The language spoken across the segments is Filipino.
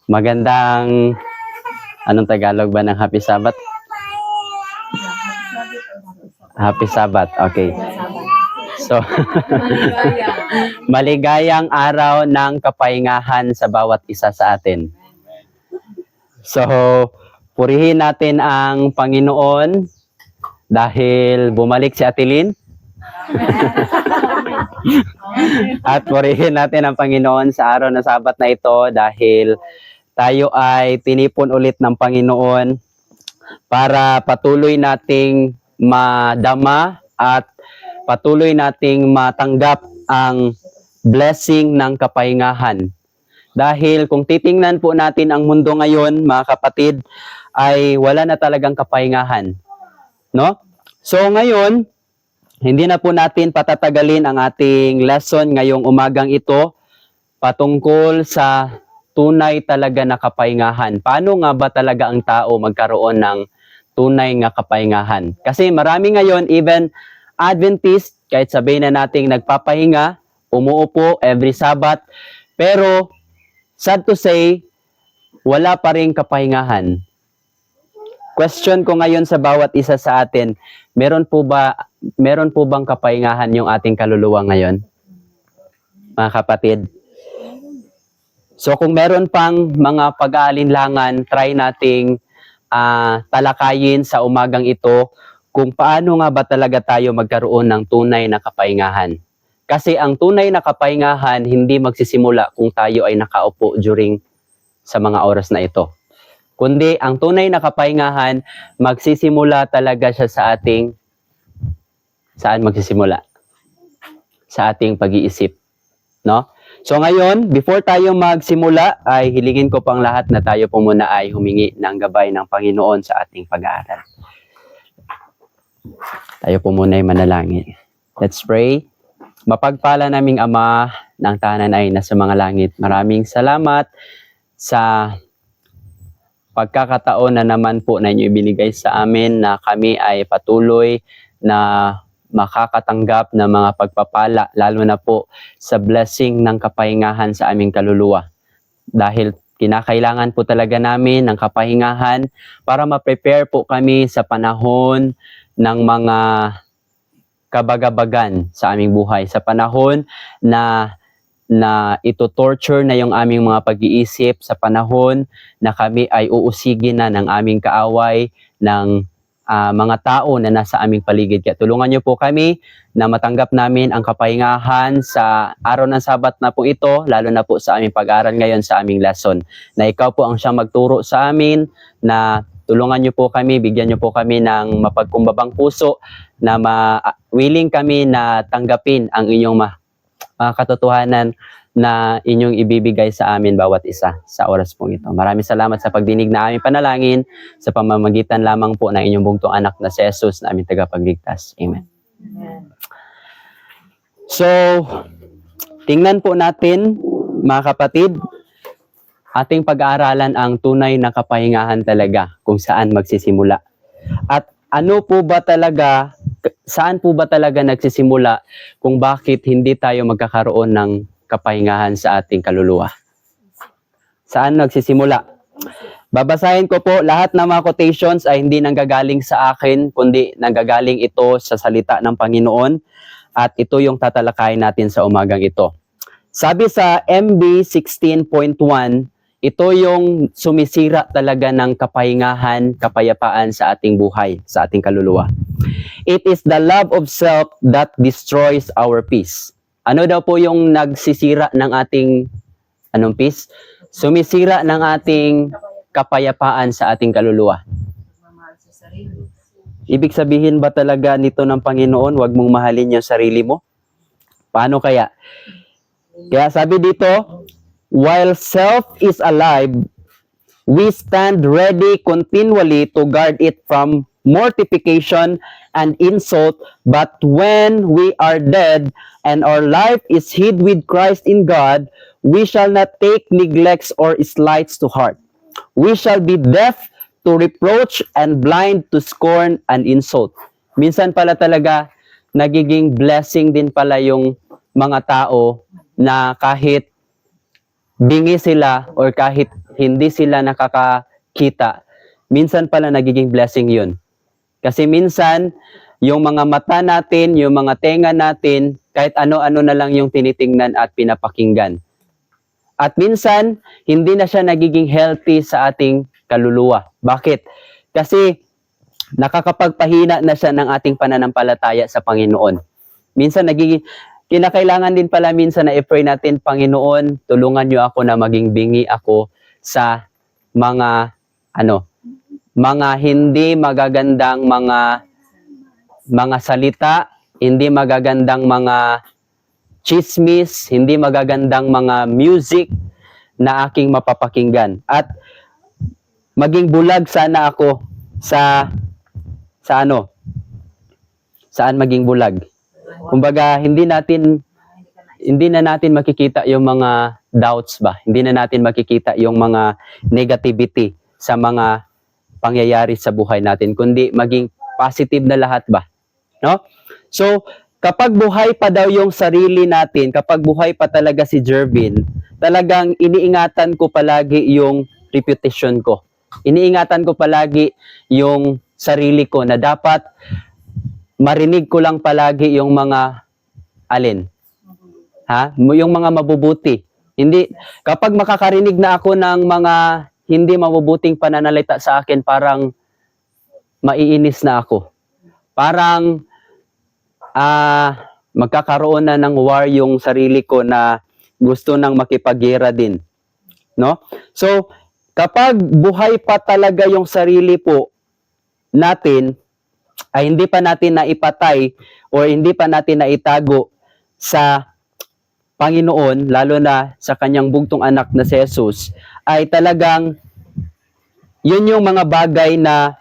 Magandang, anong Tagalog ba ng Happy Sabbath? Happy Sabbath, okay. So, maligayang araw ng kapahingahan sa bawat isa sa atin. So, purihin natin ang Panginoon dahil bumalik si Atilin. At purihin natin ang Panginoon sa araw na Sabat na ito dahil tayo ay tinipon ulit ng Panginoon para patuloy nating madama at patuloy nating matanggap ang blessing ng kapahingahan. Dahil kung titingnan po natin ang mundo ngayon, mga kapatid, ay wala na talagang kapahingahan. No? So ngayon, hindi na po natin patatagalin ang ating lesson ngayong umagang ito patungkol sa tunay talaga na kapahingahan. Paano nga ba talaga ang tao magkaroon ng tunay nga kapahingahan? Kasi marami ngayon, even Adventist, kahit sabihin na nating nagpapahinga, umuupo every Sabbath, pero sad to say, wala pa rin kapahingahan. Question ko ngayon sa bawat isa sa atin, meron po bang kapahingahan yung ating kaluluwa ngayon? Mga kapatid. So kung meron pang mga pag-aalinlangan, try nating talakayin sa umagang ito kung paano nga ba talaga tayo magkaroon ng tunay na kapahingahan. Kasi ang tunay na kapahingahan hindi magsisimula kung tayo ay nakaupo during sa mga oras na ito. Kundi ang tunay na kapahingahan magsisimula talaga siya sa ating, saan magsisimula? Sa ating pag-iisip. No? So ngayon, before tayo magsimula, ay hilingin ko pang lahat na tayo po muna ay humingi ng gabay ng Panginoon sa ating pag-aaral. Tayo po muna ay manalangin. Let's pray. Mapagpala naming Ama ng tanan ay nasa mga langit. Maraming salamat sa pagkakataon na naman po na inyo ibinigay sa amin na kami ay patuloy na makakatanggap ng mga pagpapala, lalo na po sa blessing ng kapahingahan sa aming kaluluwa. Dahil kinakailangan po talaga namin ng kapahingahan para ma-prepare po kami sa panahon ng mga kabagabagan sa aming buhay. Sa panahon na ito-torture na yung aming mga pag-iisip, sa panahon na kami ay uusigin na ng aming kaaway, ng mga tao na nasa aming paligid. Kaya tulungan niyo po kami na matanggap namin ang kapahingahan sa araw ng Sabat na po ito, lalo na po sa aming pag-aaral ngayon sa aming lesson. Na ikaw po ang siyang magturo sa amin, na tulungan niyo po kami, bigyan niyo po kami ng mapagkumbabang puso, na willing kami na tanggapin ang inyong katotohanan na inyong ibibigay sa amin bawat isa sa oras pong ito. Maraming salamat sa pagdinig na aming panalangin sa pamamagitan lamang po ng inyong bugtong anak na si Jesus na aming tagapagligtas. Amen. So, tingnan po natin, mga kapatid, ating pag-aaralan ang tunay na kapahingahan talaga kung saan magsisimula. At ano po ba talaga, saan po ba talaga nagsisimula kung bakit hindi tayo magkakaroon ng kapahingahan sa ating kaluluwa? Saan nagsisimula? Babasahin ko po, lahat ng mga quotations ay hindi nanggagaling sa akin, kundi nanggagaling ito sa salita ng Panginoon, at ito yung tatalakayin natin sa umagang ito. Sabi sa MB 16.1, ito yung sumisira talaga ng kapahingahan, kapayapaan sa ating buhay, sa ating kaluluwa. It is the love of self that destroys our peace. Ano daw po yung nagsisira ng ating peace? Sumisira ng ating kapayapaan sa ating kaluluwa. Ibig sabihin ba talaga nito ng Panginoon, wag mong mahalin yung sarili mo? Paano kaya? Kaya sabi dito, while self is alive, we stand ready continually to guard it from mortification and insult, but when we are dead and our life is hid with Christ in God, we shall not take neglects or slights to heart. We shall be deaf to reproach and blind to scorn and insult. Minsan pala talaga, nagiging blessing din pala yung mga tao na kahit bingi sila or kahit hindi sila nakakakita, minsan pala nagiging blessing yun. Kasi minsan, yung mga mata natin, yung mga tenga natin, kahit ano-ano na lang yung tinitingnan at pinapakinggan. At minsan, hindi na siya nagiging healthy sa ating kaluluwa. Bakit? Kasi nakakapagpahina na siya ng ating pananampalataya sa Panginoon. Minsan kinakailangan din pala minsan na i-pray natin, Panginoon, tulungan niyo ako na maging bingi ako sa mga mga hindi magagandang mga salita, hindi magagandang mga chismis, hindi magagandang mga music na aking mapapakinggan. At maging bulag sana ako saan maging bulag. Kumbaga, hindi na natin makikita yung mga doubts ba? Hindi na natin makikita yung mga negativity sa mga pangyayari sa buhay natin, kundi maging positive na lahat ba? No? So, kapag buhay pa daw yung sarili natin, kapag buhay pa talaga si Jervin, talagang iniingatan ko palagi yung reputation ko. Iniingatan ko palagi yung sarili ko na dapat marinig ko lang palagi yung mga alin? Yung mga mabubuti. Hindi, kapag makakarinig na ako ng mga hindi mabubuting pananalita sa akin, parang maiinis na ako. Parang magkakaroon na ng war yung sarili ko na gusto nang makipaggera din. No? So, kapag buhay pa talaga yung sarili po natin, ay hindi pa natin naipatay o hindi pa natin naitago sa Panginoon, lalo na sa kanyang bugtong anak na si Jesus, ay talagang yun yung mga bagay na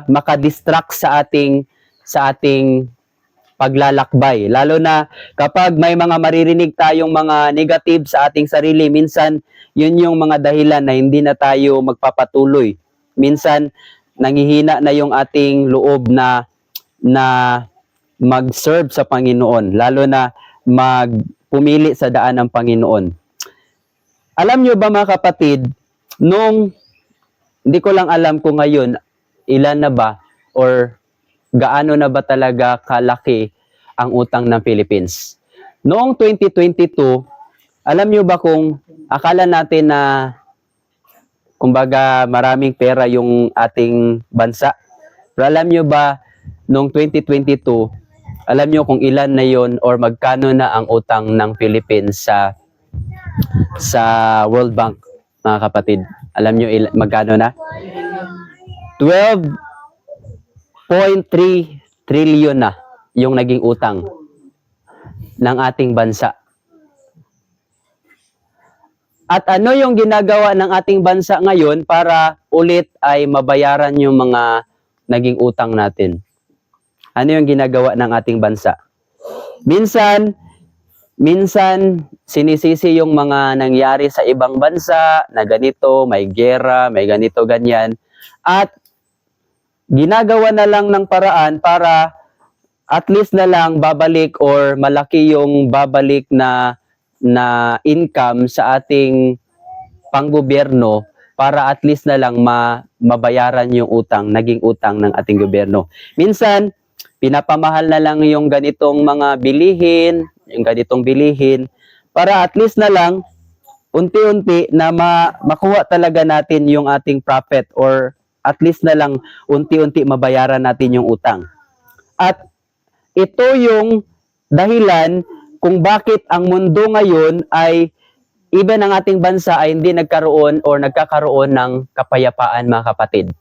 makadistract sa ating paglalakbay. Lalo na kapag may mga maririnig tayong mga negative sa ating sarili, minsan yun yung mga dahilan na hindi na tayo magpapatuloy. Minsan nanghihina na yung ating loob na mag-serve sa Panginoon, lalo na pumili sa daan ng Panginoon. Alam nyo ba mga kapatid, hindi ko lang alam kung ngayon, ilan na ba or gaano na ba talaga kalaki ang utang ng Philippines. Noong 2022, alam nyo ba kung akala natin na kumbaga maraming pera yung ating bansa? Pero alam nyo ba, noong 2022, alam nyo kung ilan na yon or magkano na ang utang ng Philippines sa World Bank, mga kapatid? Alam nyo magkano na? 12.3 trillion na yung naging utang ng ating bansa. At ano yung ginagawa ng ating bansa ngayon para ulit ay mabayaran yung mga naging utang natin? Ano yung ginagawa ng ating bansa? Minsan sinisisi yung mga nangyari sa ibang bansa na ganito, may gera, may ganito, ganyan. At ginagawa na lang ng paraan para at least na lang babalik or malaki yung babalik na income sa ating panggobyerno para at least na lang mabayaran yung naging utang ng ating gobyerno. Minsan, pinapamahal na lang yung ganitong mga bilihin, para at least na lang unti-unti na makuha talaga natin yung ating profit or at least na lang unti-unti mabayaran natin yung utang. At ito yung dahilan kung bakit ang mundo ngayon ay even ang ating bansa ay hindi nagkaroon or nagkakaroon ng kapayapaan, mga kapatid.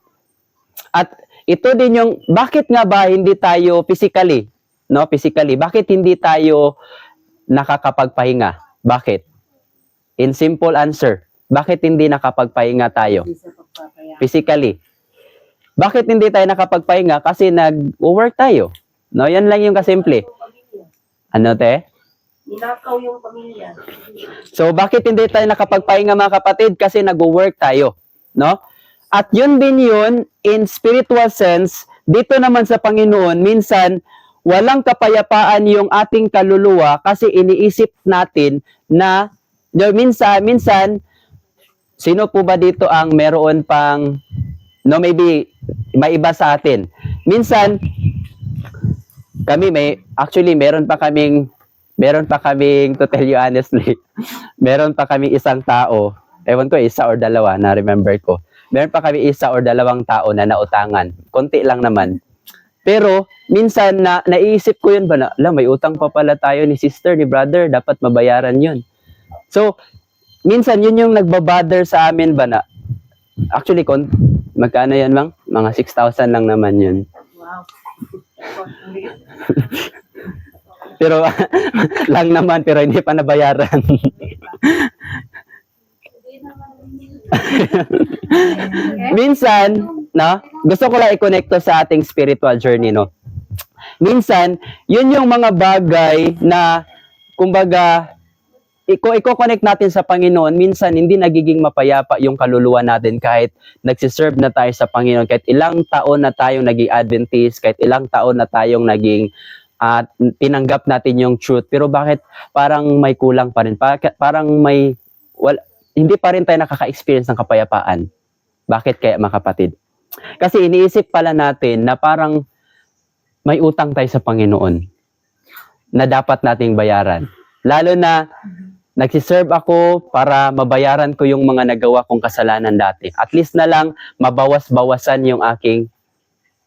At ito din yung bakit nga ba hindi tayo physically, bakit hindi tayo nakakapagpahinga? Bakit? In simple answer, bakit hindi nakapagpahinga tayo? Physically. Bakit hindi tayo nakapagpahinga? Kasi nag-work tayo. No, yan lang yung kasimple. Ano, te? Ninakaw yung pamilya. So, bakit hindi tayo nakapagpahinga, mga kapatid? Kasi nag-work tayo. No? At yun din yun, in spiritual sense, dito naman sa Panginoon, minsan, walang kapayapaan yung ating kaluluwa kasi iniisip natin na minsan, Sino po ba dito ang meron pang, no, maybe may iba sa atin? Minsan, kami meron pa kaming, to tell you honestly, meron pa kaming isang tao, ewan ko, isa or dalawa, na-remember ko. Meron pa kami isa or dalawang tao na nautangan. Konti lang naman. Pero, minsan, naiisip ko yun ba na, may utang pa pala tayo ni sister, ni brother, dapat mabayaran yun. So, minsan, yun yung nagbabother sa amin ba na, actually, magkano yan, Mang? Mga 6,000 lang naman yun. Wow. Pero, lang naman, pero hindi pa nabayaran. Minsan, no, gusto ko lang i-connect to sa ating spiritual journey, no. Minsan, yun yung mga bagay na, kumbaga, i-connect natin sa Panginoon, minsan hindi nagiging mapayapa yung kaluluwa natin kahit nagsiserve na tayo sa Panginoon, kahit ilang taon na tayong naging Adventist, kahit ilang taon na tayong naging tinanggap natin yung truth, pero bakit parang may kulang pa rin? Parang hindi pa rin tayo nakaka-experience ng kapayapaan. Bakit kaya, mga kapatid? Kasi iniisip pala natin na parang may utang tayo sa Panginoon na dapat nating bayaran. Lalo na nagsiserve ako para mabayaran ko yung mga nagawa kong kasalanan dati. At least na lang mabawas-bawasan yung aking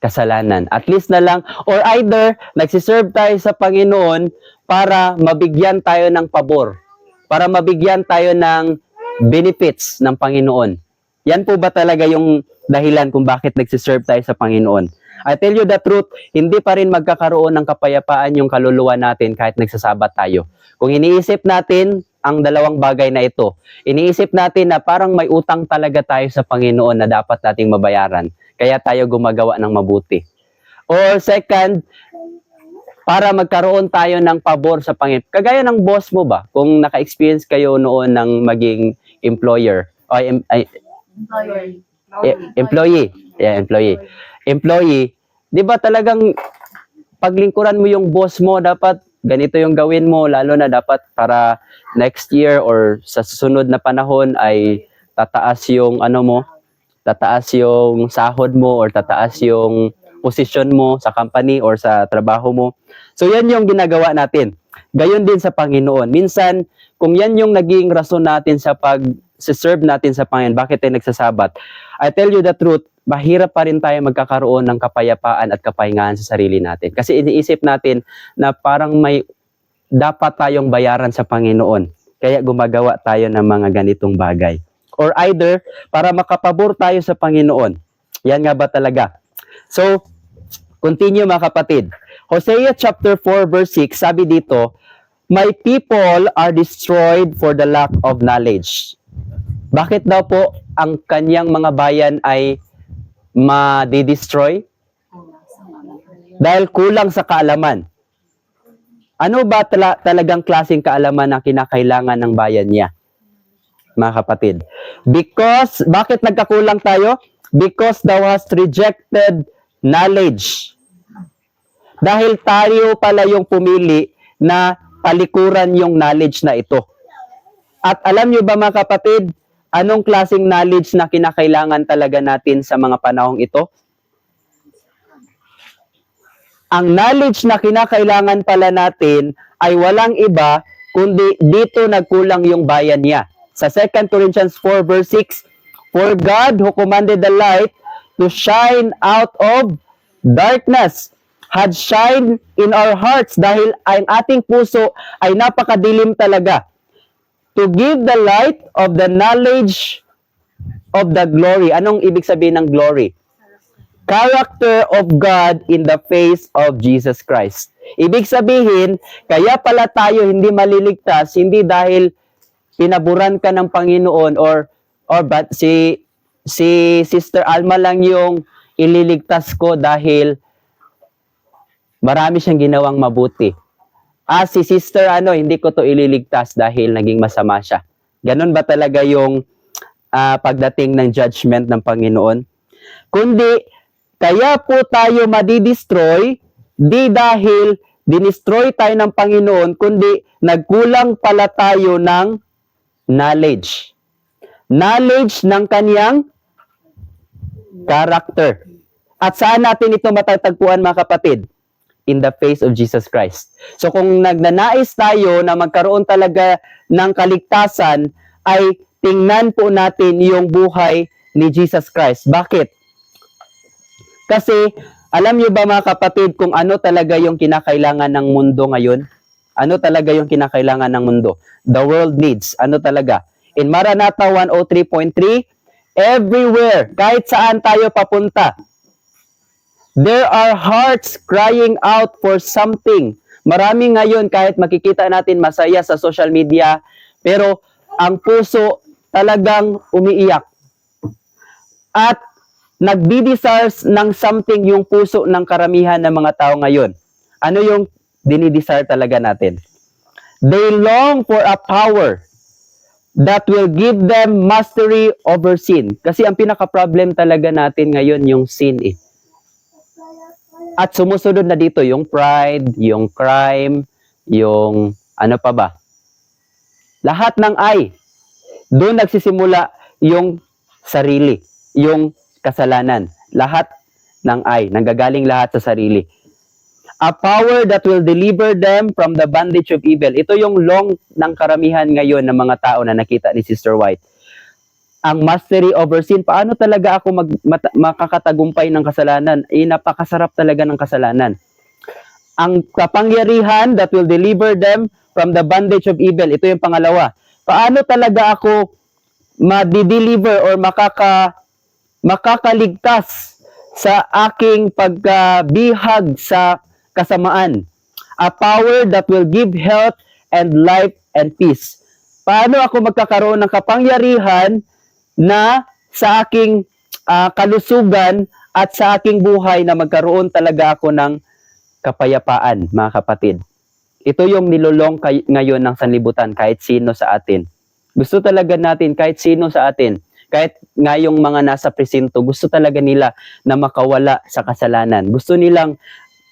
kasalanan. At least na lang, or either nagsiserve tayo sa Panginoon para mabigyan tayo ng pabor, para mabigyan tayo ng benefits ng Panginoon. Yan po ba talaga yung dahilan kung bakit nagsiserve tayo sa Panginoon? I tell you the truth, hindi pa rin magkakaroon ng kapayapaan yung kaluluwa natin kahit nagsasabat tayo. Kung iniisip natin ang dalawang bagay na ito, iniisip natin na parang may utang talaga tayo sa Panginoon na dapat nating mabayaran, kaya tayo gumagawa ng mabuti. Or second, para magkaroon tayo ng pabor sa Panginoon. Kagaya ng boss mo ba? Kung naka-experience kayo noon ng maging employer, o employee. Yeah, employee. 'Di ba talagang paglingkuran mo yung boss mo, dapat ganito yung gawin mo, lalo na dapat para next year or sa susunod na panahon ay tataas yung tataas yung sahod mo or tataas yung posisyon mo sa company or sa trabaho mo. So yan yung ginagawa natin. Gayon din sa Panginoon. Minsan, kung yan yung naging rason natin sa pag-serve natin sa Panginoon, bakit tayo nagsasabat? I tell you the truth, mahirap pa rin tayo magkakaroon ng kapayapaan at kapahingahan sa sarili natin. Kasi iniisip natin na parang may dapat tayong bayaran sa Panginoon. Kaya gumagawa tayo ng mga ganitong bagay. Or either, para makapabor tayo sa Panginoon. Yan nga ba talaga? So, continue mga kapatid. Hosea chapter 4 verse 6, sabi dito, "My people are destroyed for the lack of knowledge." Bakit daw po ang kanyang mga bayan ay ma-destroy? Dahil kulang sa kaalaman. Ano ba talagang klaseng kaalaman ang kinakailangan ng bayan niya, mga kapatid? Bakit nagkakulang tayo? Because thou hast rejected knowledge. Dahil tayo pala yung pumili na palikuran yung knowledge na ito. At alam nyo ba mga kapatid, anong klaseng knowledge na kinakailangan talaga natin sa mga panahong ito? Ang knowledge na kinakailangan pala natin ay walang iba, kundi dito nagkulang yung bayan niya. Sa 2 Corinthians 4 verse 6, "For God who commanded the light to shine out of darkness had shined in our hearts," dahil ang ating puso ay napakadilim talaga, "to give the light of the knowledge of the glory." Anong ibig sabihin ng glory? Character of God in the face of Jesus Christ. Ibig sabihin, kaya pala tayo hindi maliligtas, hindi dahil pinaburan ka ng Panginoon or but si Sister Alma lang yung ililigtas ko dahil marami siyang ginawang mabuti. Si Sister hindi ko to ililigtas dahil naging masama siya. Ganon ba talaga yung pagdating ng judgment ng Panginoon? Kundi, kaya po tayo madi-destroy, di dahil dinestroy tayo ng Panginoon, kundi nagkulang pala tayo ng knowledge. Knowledge ng kaniyang character. At saan natin ito matatagpuan, mga kapatid? In the face of Jesus Christ. So kung nagnanais tayo na magkaroon talaga ng kaligtasan, ay tingnan po natin yung buhay ni Jesus Christ. Bakit? Kasi, alam niyo ba mga kapatid kung ano talaga yung kinakailangan ng mundo ngayon? Ano talaga yung kinakailangan ng mundo? The world needs. Ano talaga? In Maranatha 103.3, everywhere, kahit saan tayo papunta, there are hearts crying out for something. Marami ngayon, kahit makikita natin masaya sa social media, pero ang puso talagang umiiyak. At nagdi-desires ng something yung puso ng karamihan ng mga tao ngayon. Ano yung dinidesire talaga natin? They long for a power that will give them mastery over sin. Kasi ang pinaka-problem talaga natin ngayon yung sin eh. At sumusunod na dito yung pride, yung crime, yung ano pa ba? Lahat ng I. Doon nagsisimula yung sarili, yung kasalanan. Lahat ng I. Nanggagaling lahat sa sarili. A power that will deliver them from the bondage of evil. Ito yung long ng karamihan ngayon ng mga tao na nakita ni Sister White. Ang mastery over sin. Paano talaga ako makakatagumpay ng kasalanan? Napakasarap talaga ng kasalanan. Ang kapangyarihan that will deliver them from the bondage of evil. Ito yung pangalawa. Paano talaga ako ma-deliver or makakaligtas sa aking pagkabihag sa kasamaan? A power that will give health and life and peace. Paano ako magkakaroon ng kapangyarihan na sa aking kalusugan at sa aking buhay na magkaroon talaga ako ng kapayapaan, mga kapatid? Ito yung nilulong ngayon ng sanlibutan, kahit sino sa atin. Gusto talaga natin, kahit sino sa atin, kahit ngayong mga nasa presinto, gusto talaga nila na makawala sa kasalanan. Gusto nilang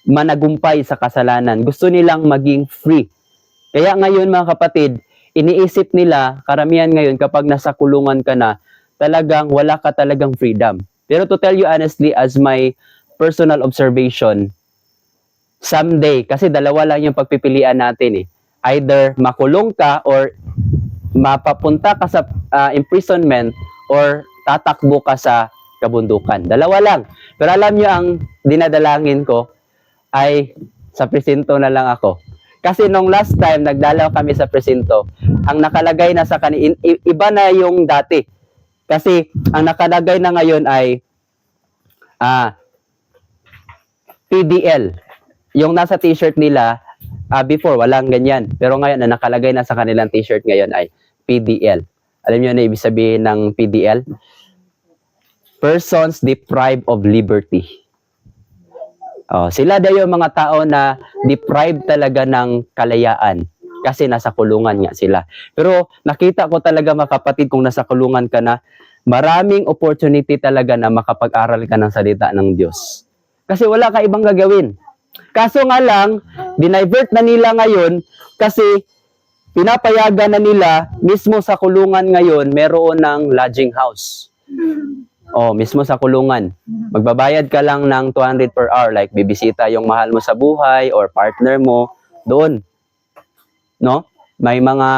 managumpay sa kasalanan. Gusto nilang maging free. Kaya ngayon mga kapatid, iniisip nila, karamihan ngayon kapag nasa kulungan ka na, talagang wala ka talagang freedom. Pero to tell you honestly, as my personal observation, someday, kasi dalawa lang yung pagpipilian natin eh. Either makulong ka or mapapunta ka sa imprisonment or tatakbo ka sa kabundukan. Dalawa lang. Pero alam nyo, ang dinadalangin ko ay sa presinto na lang ako. Kasi nung last time, nagdalaw kami sa presinto, ang nakalagay na sa kanila, iba na yung dati. Kasi ang nakalagay na ngayon ay PDL. Yung nasa t-shirt nila, before, walang ganyan. Pero ngayon, ang nakalagay na sa kanilang t-shirt ngayon ay PDL. Alam niyo na ibig sabihin ng PDL? Persons deprived of liberty. Sila daw yung mga tao na deprived talaga ng kalayaan kasi nasa kulungan nga sila. Pero nakita ko talaga mga kapatid, kung nasa kulungan ka na, maraming opportunity talaga na makapag-aral ka ng salita ng Diyos. Kasi wala ka ibang gagawin. Kaso nga lang, dinivert na nila ngayon kasi pinapayagan na nila mismo sa kulungan ngayon, meron ng lodging house. Mismo sa kulungan. Magbabayad ka lang ng 200 per hour, like bibisita yung mahal mo sa buhay or partner mo doon. No? May mga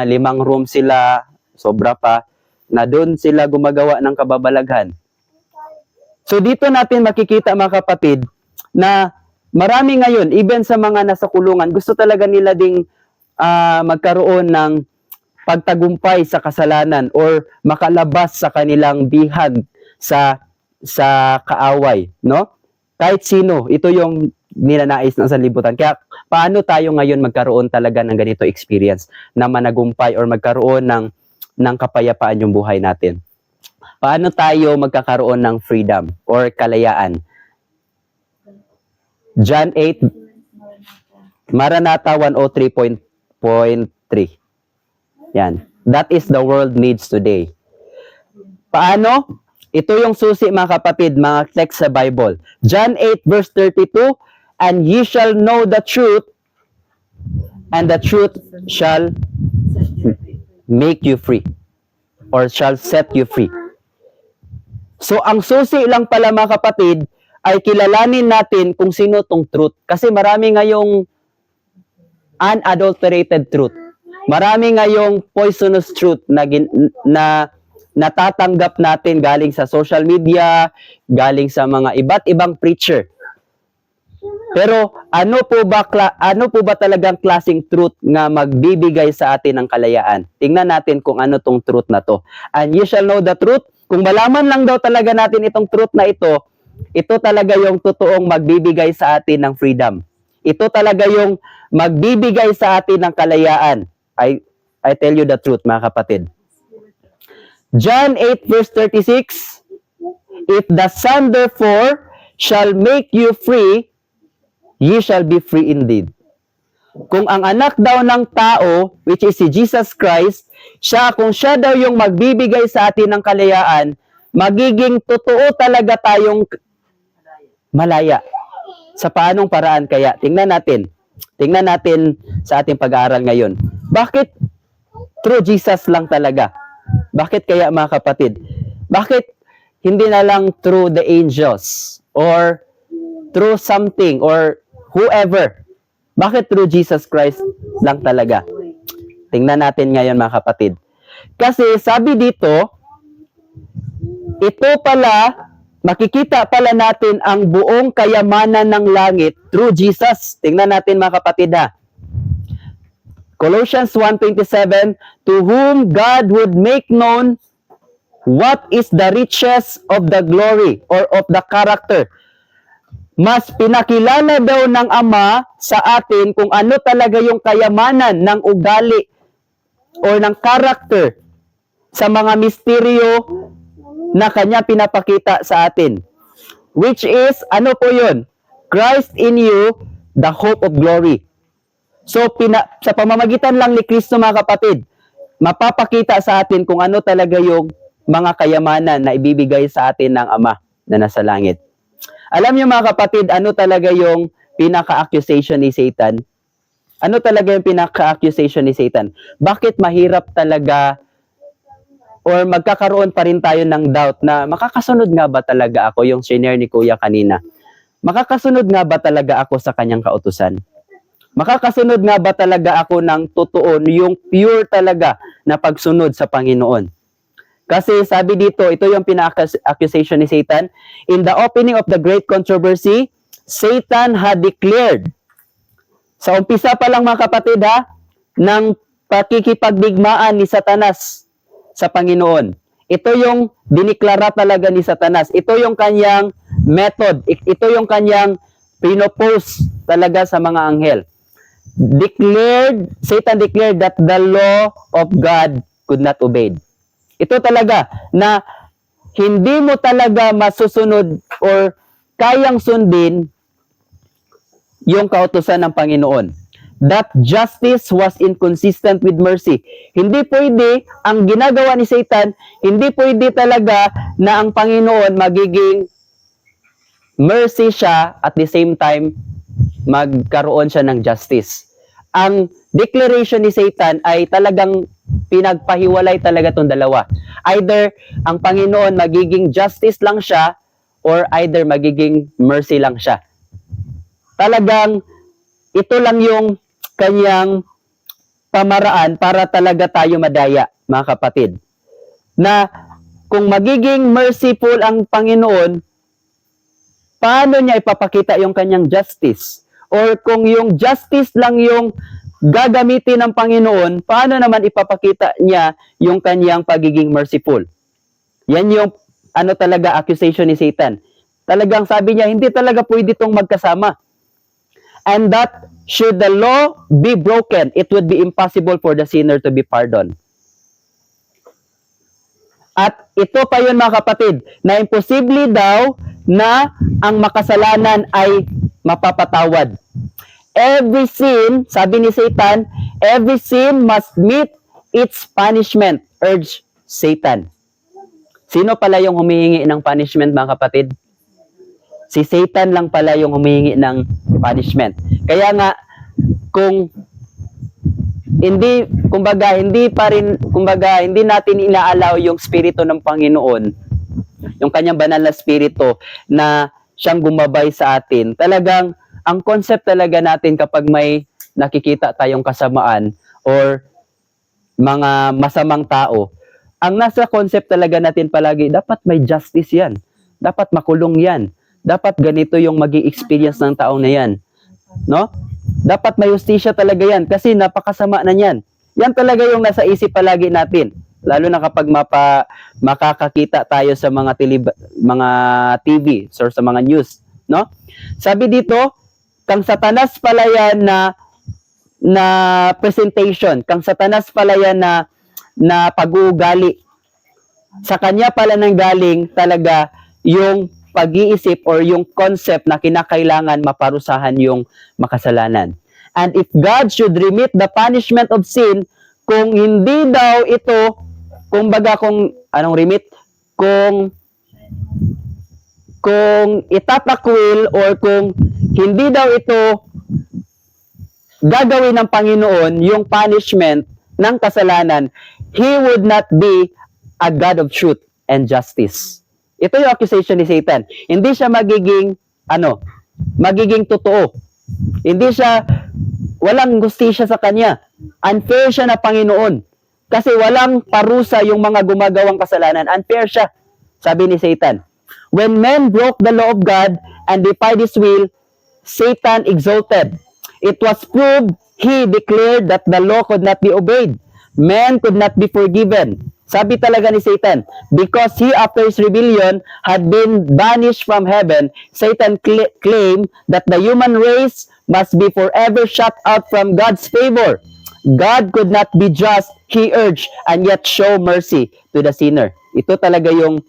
5 room sila, sobra pa, na doon sila gumagawa ng kababalaghan. So dito natin makikita mga kapatid na marami ngayon, even sa mga nasa kulungan, gusto talaga nila ding magkaroon ng pagtagumpay sa kasalanan or makalabas sa kanilang bihag sa kaaway, no? Kahit sino, ito yung ninanais ng sanlibutan. Kaya paano tayo ngayon magkaroon talaga ng ganito experience na managumpay or magkaroon ng kapayapaan yung buhay natin? Paano tayo magkakaroon ng freedom or kalayaan? John 8, Maranatha 103.3. Yan. That is the world needs today. Paano? Ito yung susi mga kapatid, mga text sa Bible. John 8 verse 32, and ye shall know the truth, and the truth shall make you free. or shall set you free. So, ang susi lang pala mga kapatid, ay kilalanin natin kung sino tong truth. Kasi marami ngayong unadulterated truth. Marami ngayong poisonous truth na natatanggap natin galing sa social media, galing sa mga iba't ibang preacher. Pero ano po ba talagang klaseng truth nga magbibigay sa atin ng kalayaan? Tingnan natin kung ano tong truth na to. And you shall know the truth. Kung malaman lang daw talaga natin itong truth na ito talaga yung totoong magbibigay sa atin ng freedom. Ito talaga yung magbibigay sa atin ng kalayaan. I tell you the truth, mga kapatid. John 8 verse 36, if the Son therefore shall make you free, ye shall be free indeed. Kung ang anak daw ng tao, which is si Jesus Christ, kung siya daw yung magbibigay sa atin ng kalayaan, magiging totoo talaga tayong malaya. Sa paanong paraan kaya? Tingnan natin sa ating pag-aaral ngayon. Bakit through Jesus lang talaga? Bakit kaya mga kapatid? Bakit hindi na lang through the angels or through something or whoever? Bakit through Jesus Christ lang talaga? Tingnan natin ngayon mga kapatid. Kasi sabi dito, ito pala, makikita pala natin ang buong kayamanan ng langit through Jesus. Tingnan natin mga kapatid ha. Colossians 1:27, to whom God would make known what is the riches of the glory or of the character. Mas pinakilala daw ng Ama sa atin kung ano talaga yung kayamanan ng ugali or ng character sa mga misteryo na Kanya pinapakita sa atin. Which is, ano po yun? Christ in you, the hope of glory. So, sa pamamagitan lang ni Kristo mga kapatid, mapapakita sa atin kung ano talaga yung mga kayamanan na ibibigay sa atin ng Ama na nasa langit. Alam niyo mga kapatid, ano talaga yung pinaka-accusation ni Satan? Ano talaga yung pinaka-accusation ni Satan? Bakit mahirap talaga or magkakaroon pa rin tayo ng doubt na makakasunod nga ba talaga ako, yung senior ni Kuya kanina? Makakasunod nga ba talaga ako sa kanyang kautusan? Makakasunod nga ba talaga ako ng totoo, yung pure talaga na pagsunod sa Panginoon? Kasi sabi dito, ito yung pinaka-accusation ni Satan. In the opening of the great controversy, Satan had declared, sa umpisa pa lang mga kapatid ha, ng pakikipagdigmaan ni Satanas sa Panginoon. Ito yung diniklara talaga ni Satanas. Ito yung kanyang method. Ito yung kanyang pinopose talaga sa mga anghel. Satan declared that the law of God could not obeyed. Ito talaga na hindi mo talaga masusunod or kayang sundin yung kautusan ng Panginoon. That justice was inconsistent with mercy. Hindi pwede, ang ginagawa ni Satan, hindi pwede talaga na ang Panginoon magiging mercy siya at the same time magkaroon siya ng justice. Ang declaration ni Satan ay talagang pinagpahiwalay talaga itong dalawa. Either ang Panginoon magiging justice lang siya or either magiging mercy lang siya. Talagang ito lang yung kanyang pamaraan para talaga tayo madaya, mga kapatid. Na kung magiging merciful ang Panginoon, paano niya ipapakita yung kanyang justice? Or kung yung justice lang yung gagamitin ng Panginoon, paano naman ipapakita niya yung kanyang pagiging merciful? Yan yung talaga accusation ni Satan. Talagang sabi niya, hindi talaga pwede itong magkasama. And that should the law be broken, it would be impossible for the sinner to be pardoned. At ito pa yun mga kapatid, na imposible daw na ang makasalanan ay mapapatawad. Every sin, sabi ni Satan, every sin must meet its punishment, urged Satan. Sino pala yung humihingi ng punishment mga kapatid? Si Satan lang pala yung humihingi ng punishment. Kaya nga, kung hindi natin inaalaw yung spirito ng Panginoon, yung kanyang banal na spirito na siyang gumabay sa atin. Talagang ang concept talaga natin kapag may nakikita tayong kasamaan or mga masamang tao, ang nasa concept talaga natin palagi, dapat may justice yan. Dapat makulong yan. Dapat ganito yung maging experience ng taong na yan. No? Dapat may justisya talaga yan kasi napakasama na yan. Yan talaga yung nasa isip palagi natin. Lalo na kapag makakakita tayo sa mga TV or sa mga news. No? Sabi dito, kang Satanas pala yan na presentation, kang Satanas pala yan na pag-uugali. Sa kanya pala nang galing talaga yung pag-iisip or yung concept na kinakailangan maparusahan yung makasalanan. And if God should remit the punishment of sin, kung hindi daw ito, anong remit? Kung itatakwil or kung hindi daw ito gagawin ng Panginoon yung punishment ng kasalanan, He would not be a God of truth and justice. Ito yung accusation ni Satan. Hindi siya magiging totoo. Walang gustisya sa kanya. Unfair siya na Panginoon. Kasi walang parusa yung mga gumagawang kasalanan. Unfair siya, sabi ni Satan. When men broke the law of God and defied His will, Satan exulted. It was proved, he declared that the law could not be obeyed. Men could not be forgiven. Sabi talaga ni Satan, because he after his rebellion had been banished from heaven, Satan claimed that the human race must be forever shut out from God's favor. God could not be just, he urged, and yet show mercy to the sinner. Ito talaga yung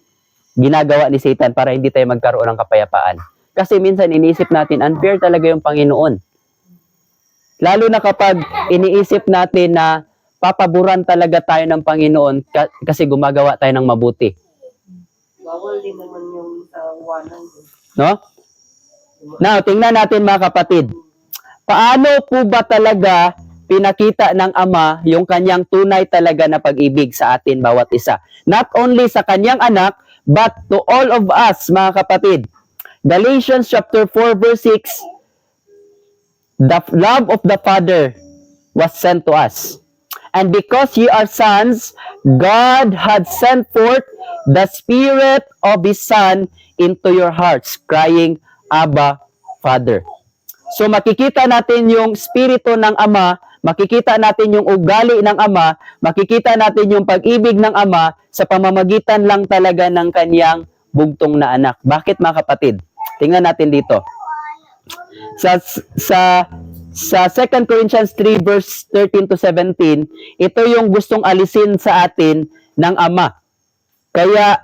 ginagawa ni Satan para hindi tayo magkaroon ng kapayapaan. Kasi minsan iniisip natin, unfair talaga yung Panginoon. Lalo na kapag iniisip natin na papaboran talaga tayo ng Panginoon kasi gumagawa tayo ng mabuti. Bawal din naman yung tawanan. No? Now, tingnan natin mga kapatid. Paano po ba talaga pinakita ng Ama yung kanyang tunay talaga na pag-ibig sa atin bawat isa? Not only sa kanyang anak, but to all of us, mga kapatid. Galatians chapter 4 verse 6, the love of the Father was sent to us. And because ye are sons, God had sent forth the Spirit of His Son into your hearts, crying, Abba, Father. So makikita natin yung Spirito ng Ama, makikita natin yung ugali ng Ama, makikita natin yung pag-ibig ng Ama sa pamamagitan lang talaga ng kanyang bugtong na anak. Bakit mga kapatid? Tingnan natin dito. Sa 2 Corinthians 3 verse 13 to 17, ito yung gustong alisin sa atin ng Ama. Kaya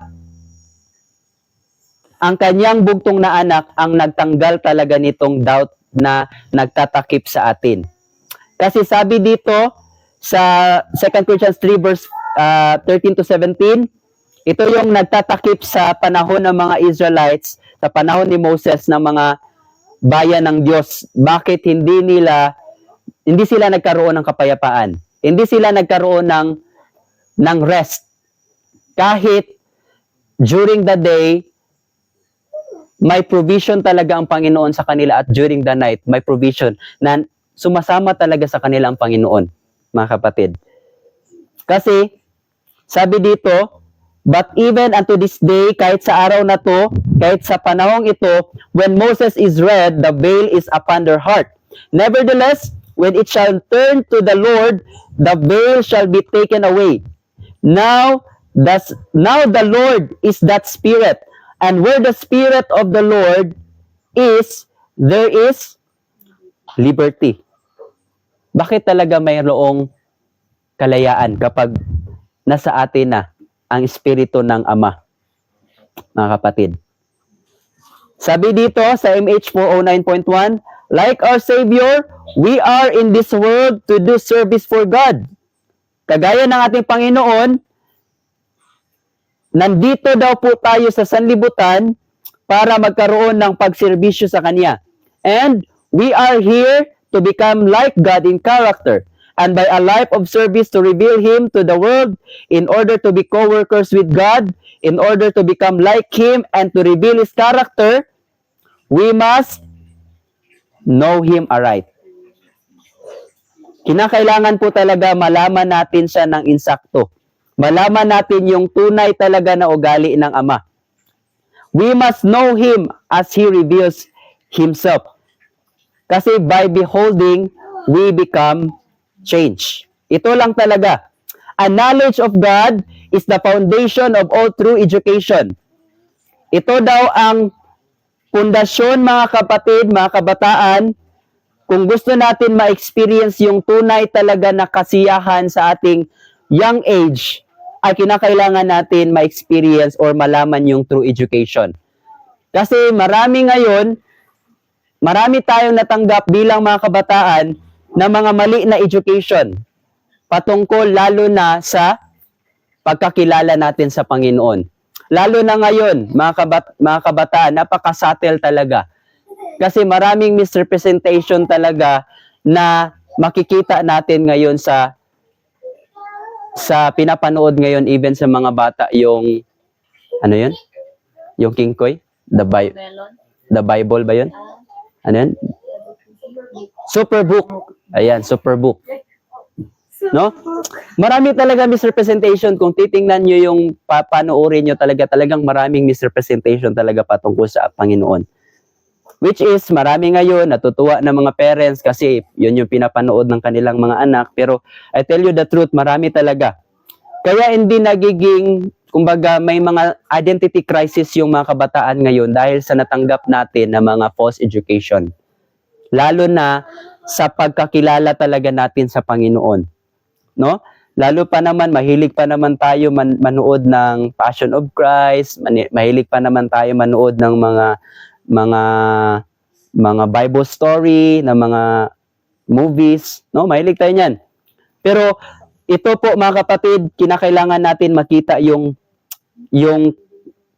ang kanyang bugtong na anak ang nagtanggal talaga nitong doubt na nagtatakip sa atin. Kasi sabi dito sa 2 Corinthians 3 verse 13 to 17, ito yung nagtatakip sa panahon ng mga Israelites, sa panahon ni Moses ng mga bayan ng Diyos. Bakit hindi sila nagkaroon ng kapayapaan? Hindi sila nagkaroon ng rest. Kahit during the day, may provision talaga ang Panginoon sa kanila at during the night, may provision na sumasama talaga sa kanila ang Panginoon, mga kapatid. Kasi, sabi dito, but even unto this day, kahit sa araw na to, kahit sa panahong ito, when Moses is read, the veil is upon their heart. Nevertheless, when it shall turn to the Lord, the veil shall be taken away. Now the Lord is that Spirit, and where the Spirit of the Lord is, there is liberty. Bakit talaga mayroong kalayaan kapag nasa atin na ang Espiritu ng Ama, mga kapatid? Sabi dito sa MH 409.1, like our Savior, we are in this world to do service for God. Kagaya ng ating Panginoon, nandito daw po tayo sa sanlibutan para magkaroon ng pagserbisyo sa Kanya. And we are here to become like God in character. and by a life of service to reveal Him to the world in order to be co-workers with God, in order to become like Him and to reveal His character, we must know Him aright. Kinakailangan po talaga malaman natin siya ng insakto. Malaman natin yung tunay talaga na ugali ng Ama. We must know Him as He reveals Himself. Kasi by beholding, we become changed. Ito lang talaga. A knowledge of God is the foundation of all true education. Ito daw ang pundasyon, mga kapatid, mga kabataan, kung gusto natin ma-experience yung tunay talaga na kasiyahan sa ating young age, ay kinakailangan natin ma-experience or malaman yung true education. Kasi marami tayong natanggap bilang mga kabataan na mga mali na education patungkol lalo na sa pagkakilala natin sa Panginoon. Lalo na ngayon, mga kabataan, napaka-subtle talaga. Kasi maraming misrepresentation talaga na makikita natin ngayon sa pinapanood ngayon even sa mga bata yung ano yun? Yung King Koy? The Bible ba yun? Ano yun? Superbook. Ayan, Superbook. No? Marami talaga misrepresentation. Kung titingnan nyo yung papanoorin nyo talagang maraming misrepresentation talaga patungkol sa Panginoon. Which is, marami ngayon natutuwa ng mga parents kasi yun yung pinapanood ng kanilang mga anak. Pero I tell you the truth, marami talaga. Kaya hindi nagiging, kumbaga, may mga identity crisis yung mga kabataan ngayon dahil sa natanggap natin na mga false education. Lalo na sa pagkakilala talaga natin sa Panginoon. No? Lalo pa naman, mahilig pa naman tayo manood ng Passion of Christ, mahilig pa naman tayo manood ng mga Bible story, na mga movies, no? Mahilig tayo niyan. Pero ito po, mga kapatid, kinakailangan natin makita yung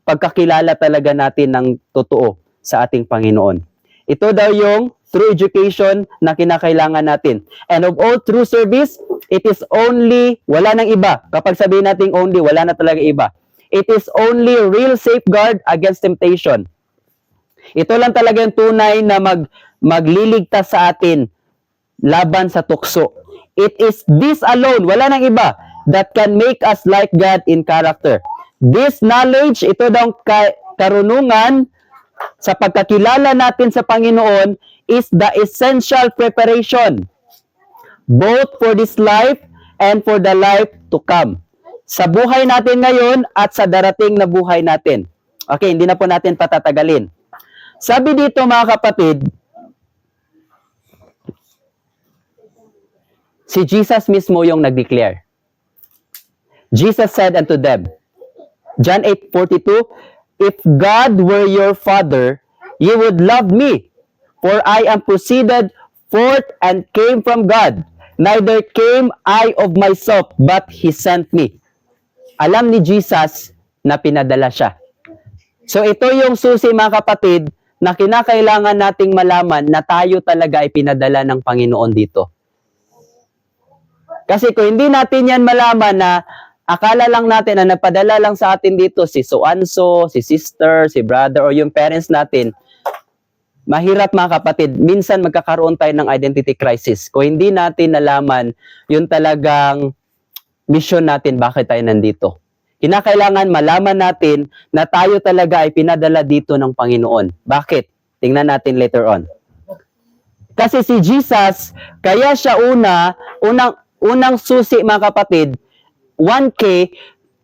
pagkakilala talaga natin ng totoo sa ating Panginoon. Ito daw yung true education na kinakailangan natin. And of all true service, it is only, wala nang iba. Kapag sabihin natin only, wala na talaga iba. It is only real safeguard against temptation. Ito lang talaga yung tunay na magliligtas sa atin laban sa tukso. It is this alone, wala nang iba, that can make us like God in character. This knowledge, ito daw karunungan sa pagkakilala natin sa Panginoon is the essential preparation both for this life and for the life to come. Sa buhay natin ngayon at sa darating na buhay natin. Okay, hindi na po natin patatagalin. Sabi dito, mga kapatid, si Jesus mismo yung nag-declare. Jesus said unto them, John 8:42, if God were your Father, you would love me, for I am proceeded forth and came from God. Neither came I of myself, but He sent me. Alam ni Jesus na pinadala siya. So ito yung susi, mga kapatid, na kinakailangan nating malaman na tayo talaga ay pinadala ng Panginoon dito. Kasi kung hindi natin yan malaman na akala lang natin na nagpadala lang sa atin dito si so-and-so, si sister, si brother, or yung parents natin, mahirap, mga kapatid. Minsan magkakaroon tayo ng identity crisis. Kung hindi natin nalaman yung talagang mission natin, bakit tayo nandito. Kinakailangan malaman natin na tayo talaga ay pinadala dito ng Panginoon. Bakit? Tingnan natin later on. Kasi si Jesus, kaya siya unang susi, mga kapatid, 1K,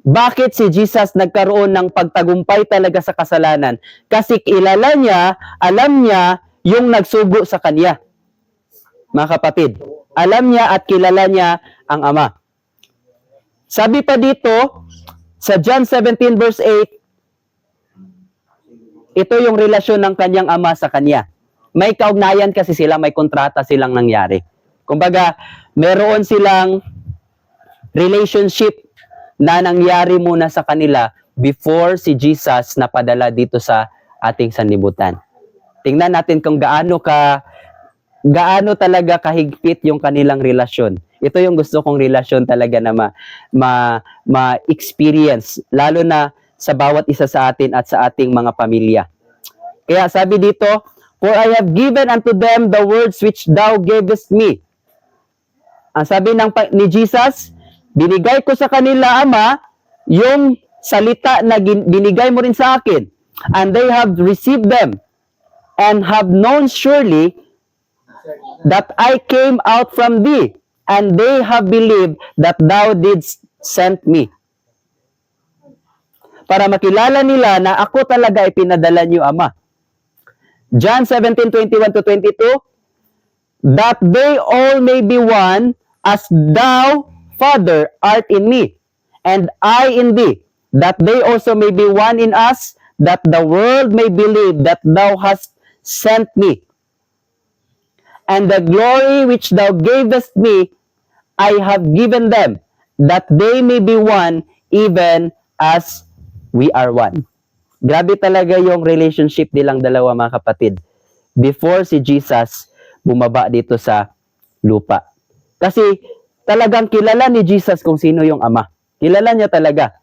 bakit si Jesus nagkaroon ng pagtagumpay talaga sa kasalanan? Kasi kilala niya, alam niya yung nagsugo sa kanya. Mga kapatid, alam niya at kilala niya ang Ama. Sabi pa dito, sa John 17 verse 8, ito yung relasyon ng kanyang Ama sa kanya. May kaugnayan kasi sila, may kontrata silang nangyari. Kumbaga, meron silang relationship na nangyari muna sa kanila before si Jesus napadala dito sa ating sanlibutan. Tingnan natin kung gaano talaga kahigpit yung kanilang relasyon. Ito yung gusto kong relasyon talaga na ma-experience, lalo na sa bawat isa sa atin at sa ating mga pamilya. Kaya sabi dito, "For I have given unto them the words which thou gavest me." Ang sabi ni Jesus, binigay ko sa kanila, Ama, yung salita na binigay mo rin sa akin. And they have received them and have known surely that I came out from thee, and they have believed that thou didst send me. Para makilala nila na ako talaga ay pinadala niyo, Ama. John 17:21-22, that they all may be one, as thou, Father, art in me, and I in thee, that they also may be one in us, that the world may believe that thou hast sent me. And the glory which thou gavest me, I have given them, that they may be one, even as we are one. Grabe talaga yung relationship nilang dalawa, mga kapatid. Before si Jesus bumaba dito sa lupa. Kasi talagang kilala ni Jesus kung sino yung Ama. Kilala niya talaga.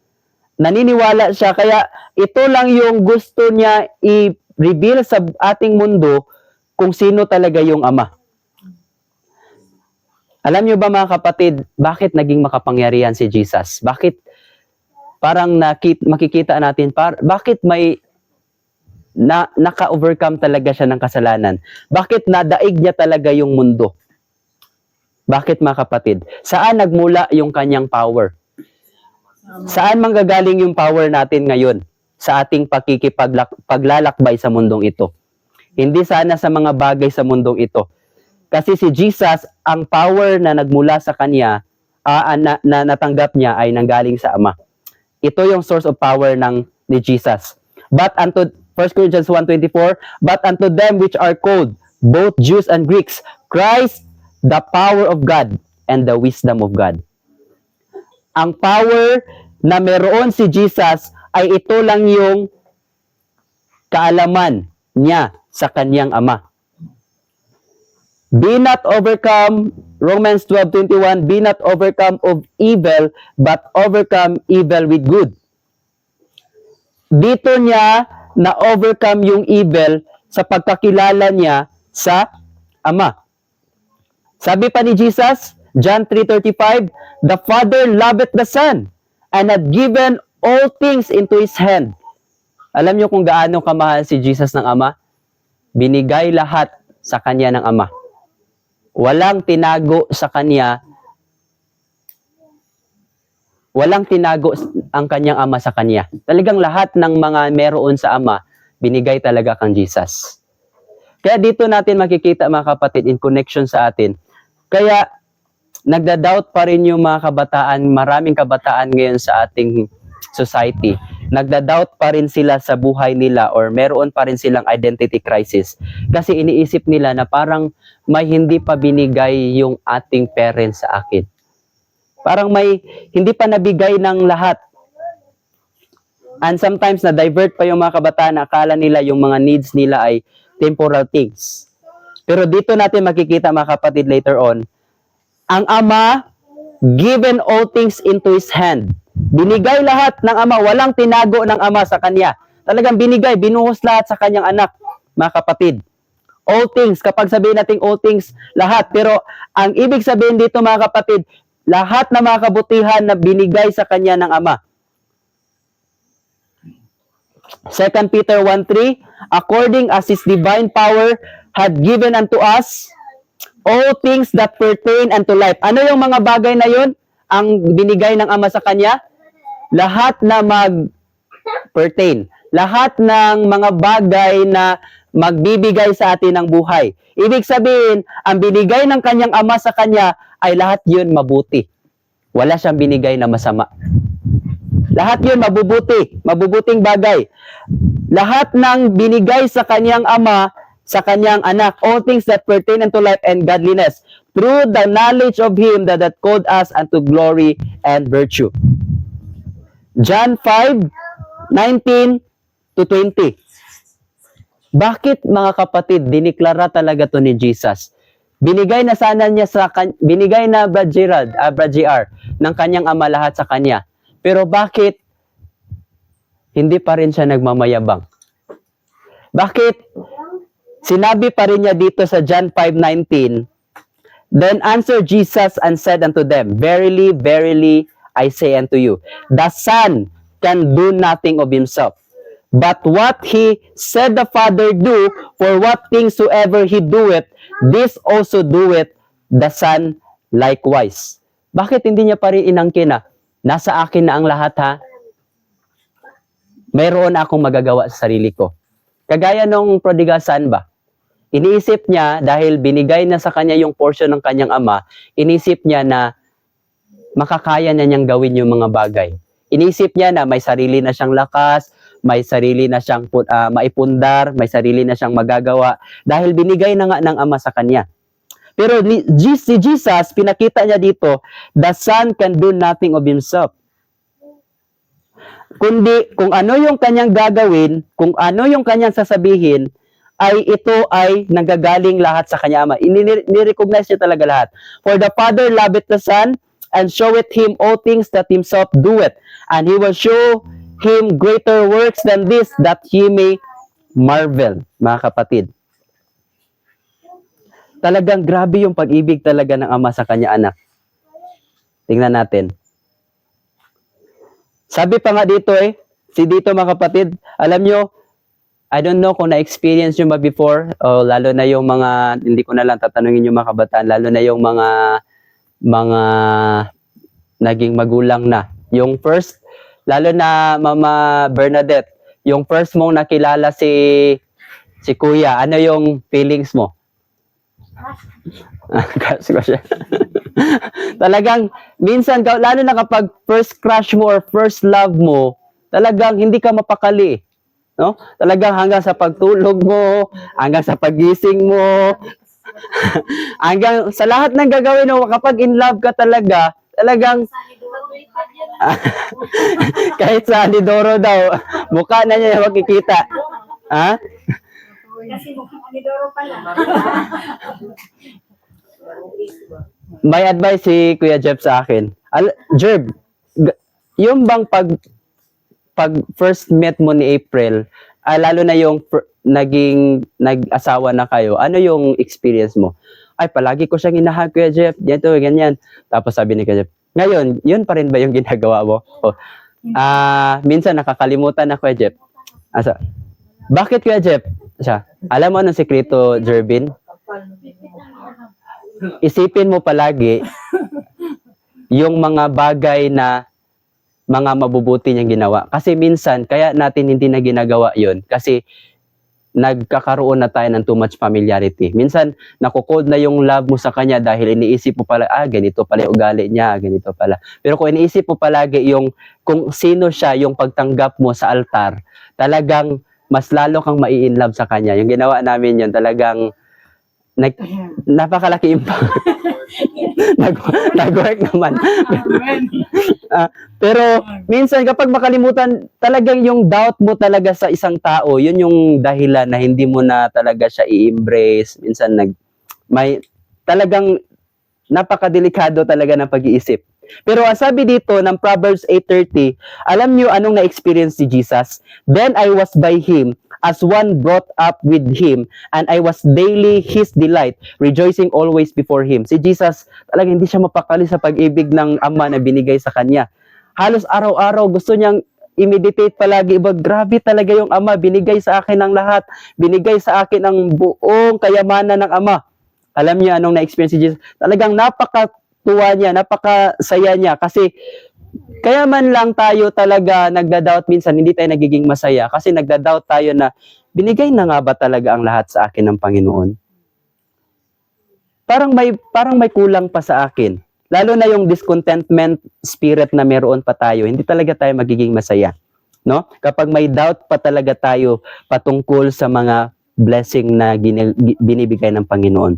Naniniwala siya, kaya ito lang yung gusto niya i-reveal sa ating mundo kung sino talaga yung Ama. Alam niyo ba, mga kapatid, bakit naging makapangyarihan si Jesus? Bakit parang makikita natin, bakit may naka-overcome talaga siya ng kasalanan? Bakit nadaig niya talaga yung mundo? Bakit, mga kapatid? Saan nagmula yung kanyang power? Saan manggagaling yung power natin ngayon sa ating paglalakbay sa mundong ito? Hindi sana sa mga bagay sa mundong ito. Kasi si Jesus, ang power na nagmula sa kanya, na natanggap niya ay nanggaling sa Ama. Ito yung source of power ni Jesus. But unto 1 Corinthians 1:24, but unto them which are called, both Jews and Greeks, Christ, the power of God and the wisdom of God. Ang power na meron si Jesus ay ito lang yung kaalaman niya sa kanyang Ama. Be not overcome, Romans 12:21, be not overcome of evil, but overcome evil with good. Dito niya na-overcome yung evil sa pagkakilala niya sa Ama. Sabi pa ni Jesus, John 3:35, the Father loveth the Son, and hath given all things into His hand. Alam niyo kung gaano kamahal si Jesus ng Ama? Binigay lahat sa Kanya ng Ama. Walang tinago sa Kanya. Walang tinago ang Kanyang Ama sa Kanya. Talagang lahat ng mga meron sa Ama, binigay talaga kang Jesus. Kaya dito natin makikita, mga kapatid, in connection sa atin. Kaya nagda-doubt pa rin yung mga kabataan, maraming kabataan ngayon sa ating society. Nagda-doubt pa rin sila sa buhay nila, or meron pa rin silang identity crisis. Kasi iniisip nila na parang may hindi pa binigay yung ating parents sa akin. Parang may hindi pa nabigay ng lahat. And sometimes na-divert pa yung mga kabataan na akala nila yung mga needs nila ay temporal things. Pero dito natin makikita, mga kapatid, later on, ang Ama, given all things into His hand. Binigay lahat ng Ama, walang tinago ng Ama sa Kanya. Talagang binigay, binuhos lahat sa Kanyang anak, mga kapatid. All things, kapag sabihin natin all things, lahat. Pero ang ibig sabihin dito, mga kapatid, lahat na mga kabutihan na binigay sa Kanya ng Ama. 2 Peter 1:3, according as His divine power had given unto us all things that pertain unto life. Ano yung mga bagay na yun? Ang binigay ng Ama sa Kanya? Lahat na mag-pertain. Lahat ng mga bagay na magbibigay sa atin ng buhay. Ibig sabihin, ang binigay ng Kanyang Ama sa Kanya ay lahat yun mabuti. Wala siyang binigay na masama. Lahat yun mabubuti, mabubuting bagay. Lahat ng binigay sa Kanyang Ama, sa Kanyang anak, all things that pertain unto life and godliness, through the knowledge of Him that hath called us unto glory and virtue. John 5:19-20. Bakit, mga kapatid, diniklara talaga to ni Jesus? Binigay na sana niya binigay na Brad Gerald, Brad JR, ng kanyang ama lahat sa kanya. Pero bakit hindi pa rin siya nagmamayabang? Bakit sinabi pa rin niya dito sa John 5:19, "Then answered Jesus and said unto them, Verily, verily, I say unto you, the Son can do nothing of himself. But what he said the Father do, for what things soever he doeth, this also doeth the Son likewise." Bakit hindi niya pa rin inangkin na, nasa akin na ang lahat ha? Mayroon akong magagawa sa sarili ko. Kagaya nung prodigal son ba? Iniisip niya, dahil binigay na sa kanya yung portion ng kanyang ama, inisip niya na makakaya na niyang gawin yung mga bagay. Inisip niya na may sarili na siyang lakas, may sarili na siyang maipundar, may sarili na siyang magagawa, dahil binigay na nga ng ama sa kanya. Pero si Jesus, pinakita niya dito, the Son can do nothing of himself. Kundi kung ano yung kanyang gagawin, kung ano yung kanyang sasabihin, ay ito ay nanggagaling lahat sa kanya ama. Ni-recognize niya talaga lahat. For the Father loveth the Son, and showeth him all things that himself doeth, and he will show him greater works than this, that he may marvel. Mga kapatid, talagang grabe yung pag-ibig talaga ng ama sa kanya anak. Tingnan natin. Sabi pa nga dito dito mga kapatid, alam nyo, I don't know kung na-experience nyo ba before, o lalo na yung mga, hindi ko na lang tatanungin yung mga kabataan, lalo na yung mga naging magulang na. Yung first, lalo na Mama Bernadette, yung first mong nakilala si Kuya, ano yung feelings mo? Crush ko siya. Talagang, minsan, lalo na kapag first crush mo or first love mo, talagang hindi ka mapakali. No? Talagang hanggang sa pagtulog mo, hanggang sa pagising mo, hanggang sa lahat ng gagawin mo, kapag in love ka talaga, talagang, kahit sa Anidoro daw, mukha na niya makikita. Ha? Kasi mukhang Anidoro pala. May advice si Kuya Jeff sa akin. Jerb, yung bang pag first met mo ni April, lalo na yung nag-asawa na kayo, ano yung experience mo? Ay, palagi ko siyang inahag, Kuya Jeff, dito, ganyan. Tapos sabi ni Kuya Jeff, ngayon, yun pa rin ba yung ginagawa mo? Minsan nakakalimutan na, Kuya Jeff. Bakit, Kuya Jeff? Alam mo anong sekreto, Jervin? Isipin mo palagi yung mga bagay na mga mabubuti niyang ginawa. Kasi minsan, kaya natin hindi na ginagawa yon kasi nagkakaroon na tayo ng too much familiarity. Minsan, nakukold na yung love mo sa kanya dahil iniisip mo pala, ganito pala yung ugali niya, ganito pala. Pero kung iniisip mo palagi yung kung sino siya, yung pagtanggap mo sa altar, talagang mas lalo kang mai-inlove sa kanya. Yung ginawa namin yun, talagang napakalaki impact. Nag-work naman. Pero minsan kapag makalimutan, talagang yung doubt mo talaga sa isang tao, yun yung dahilan na hindi mo na talaga siya i-embrace. Minsan may talagang napakadelikado talaga ng pag-iisip. Pero sabi dito ng Proverbs 8:30, alam niyo anong na-experience si Jesus? Then I was by him, as one brought up with him, and I was daily his delight, rejoicing always before him. Si Jesus, talagang hindi siya mapakali sa pag-ibig ng ama na binigay sa kanya. Halos araw-araw gusto niyang i-meditate palagi, grabe talaga yung ama, binigay sa akin ang lahat, binigay sa akin ang buong kayamanan ng ama. Alam niyo anong na-experience si Jesus? Talagang napakatuwa niya, napakasaya niya, kasi kaya man lang tayo talaga nagda-doubt minsan, hindi tayo nagiging masaya kasi nagda-doubt tayo na binigay na nga ba talaga ang lahat sa akin ng Panginoon? Parang may kulang pa sa akin. Lalo na yung discontentment spirit na meron pa tayo, hindi talaga tayo magiging masaya. No? Kapag may doubt pa talaga tayo patungkol sa mga blessing na binibigay ng Panginoon.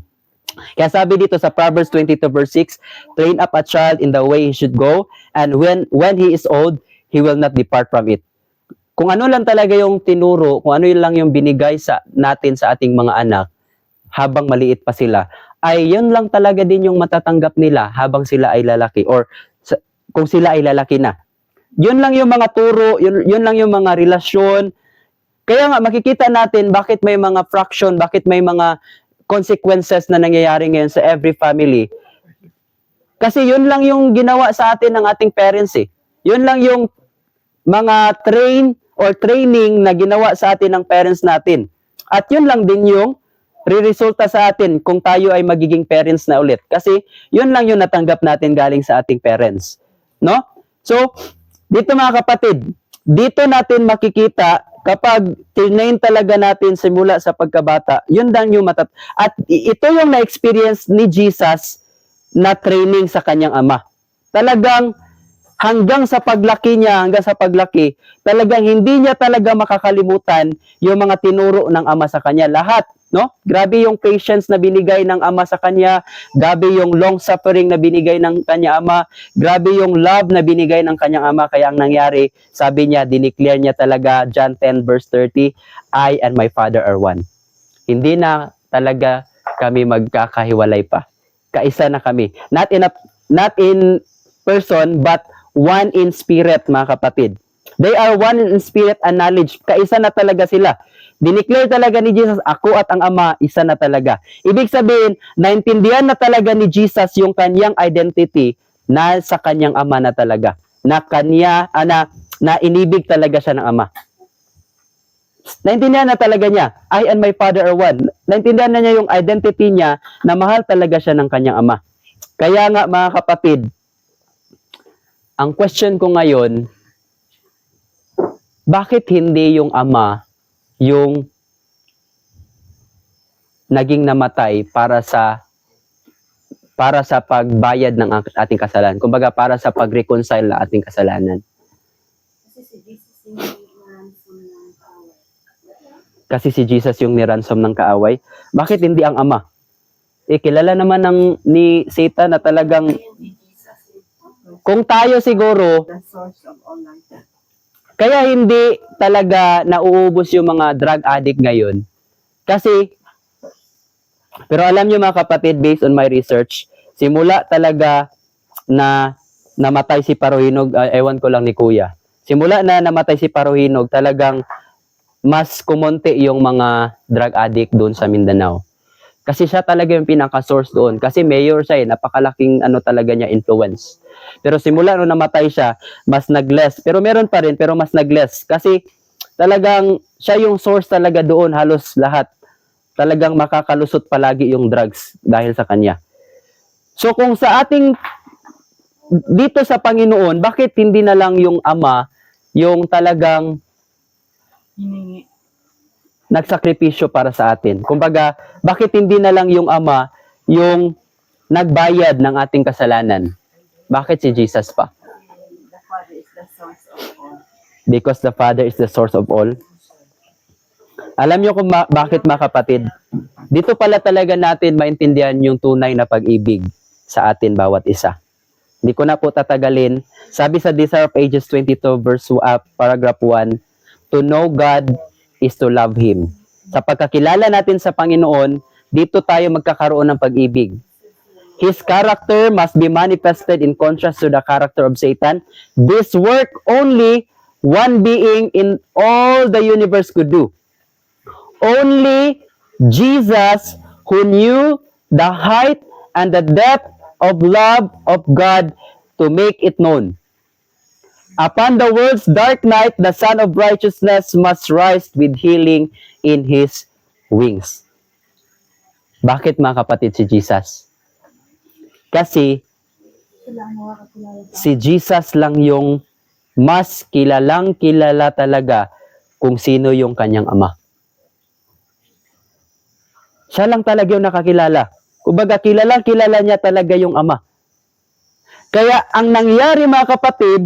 Kaya sabi dito sa Proverbs 22:6, train up a child in the way he should go, and when he is old, he will not depart from it. Kung ano lang talaga yung tinuro, kung ano lang yung binigay natin sa ating mga anak, habang maliit pa sila, ay yun lang talaga din yung matatanggap nila habang sila ay lalaki or kung sila ay lalaki na. Yun lang yung mga turo, yun lang yung mga relasyon. Kaya nga makikita natin bakit may mga fraction, bakit may mga consequences na nangyayari ngayon sa every family. Kasi yun lang yung ginawa sa atin ng ating parents eh. Yun lang yung mga training na ginawa sa atin ng parents natin. At yun lang din yung re-resulta sa atin kung tayo ay magiging parents na ulit. Kasi yun lang yung natanggap natin galing sa ating parents. No? So, dito mga kapatid, dito natin makikita kapag trinain talaga natin simula sa pagkabata, yun lang yung at ito yung na-experience ni Jesus na training sa kanyang ama. Talagang hanggang sa paglaki, talagang hindi niya talaga makakalimutan yung mga tinuro ng ama sa kanya. Lahat, no? Grabe yung patience na binigay ng ama sa kanya, grabe yung long suffering na binigay ng kanya ama, grabe yung love na binigay ng kanyang ama. Kaya ang nangyari, sabi niya, dineclare niya talaga, John 10 verse 30, I and my Father are one. Hindi na talaga kami magkakahiwalay pa. Kaisa na kami. Not in person, but one in spirit, mga kapatid. They are one in spirit and knowledge. Kaisa na talaga sila. Dineclare talaga ni Jesus, ako at ang Ama, isa na talaga. Ibig sabihin, naintindihan na talaga ni Jesus yung kanyang identity na sa kanyang Ama na talaga. Na inibig talaga siya ng Ama. Naintindihan na talaga niya, I and my Father are one. Naintindihan na niya yung identity niya na mahal talaga siya ng kanyang Ama. Kaya nga mga kapatid, ang question ko ngayon, bakit hindi yung Ama yung naging namatay para sa pagbayad ng ating kasalanan? Kumbaga para sa pag-reconcile ng ating kasalanan. Kasi si Jesus yung niransom ng kaaway. Bakit hindi ang Ama? Kilala naman ni Satan na talagang kung tayo siguro, The source of all life. kaya hindi talaga nauubos yung mga drug addict ngayon. Kasi, pero alam nyo mga kapatid, based on my research, simula talaga na namatay si Parohinog, ewan ko lang ni Kuya, simula na namatay si Parohinog, talagang mas kumonti yung mga drug addict doon sa Mindanao. Kasi siya talaga yung pinaka-source doon. Kasi mayor siya napakalaking talaga niya influence. Pero simula nung namatay siya, mas nag-less. Pero meron pa rin, pero mas nag-less. Kasi talagang siya yung source talaga doon, halos lahat. Talagang makakalusot palagi yung drugs dahil sa kanya. So kung sa ating, dito sa Panginoon, bakit hindi na lang yung Ama, yung talagang Hiningi. nagsakripisyo para sa atin? Kumbaga, bakit hindi na lang yung Ama yung nagbayad ng ating kasalanan? Bakit si Jesus pa? The Father is the source of all. Because the Father is the source of all. Alam niyo kung bakit mga kapatid? Dito pala talaga natin maintindihan yung tunay na pag-ibig sa atin bawat isa. Hindi ko na po tatagalin. Sabi sa Desire of Ages 22 verse paragraph 1, to know God is to love Him. Sa pagkakilala natin sa Panginoon, dito tayo magkakaroon ng pag-ibig. His character must be manifested in contrast to the character of Satan. This work only one being in all the universe could do. Only Jesus, who knew the height and the depth of love of God, to make it known. Upon the world's dark night, the Son of Righteousness must rise with healing in His wings. Bakit mga kapatid si Jesus? Kasi si Jesus lang yung mas kilalang kilala talaga kung sino yung kanyang Ama. Siya lang talaga yung nakakilala. Kumbaga kilalang kilala niya talaga yung Ama. Kaya ang nangyari mga kapatid,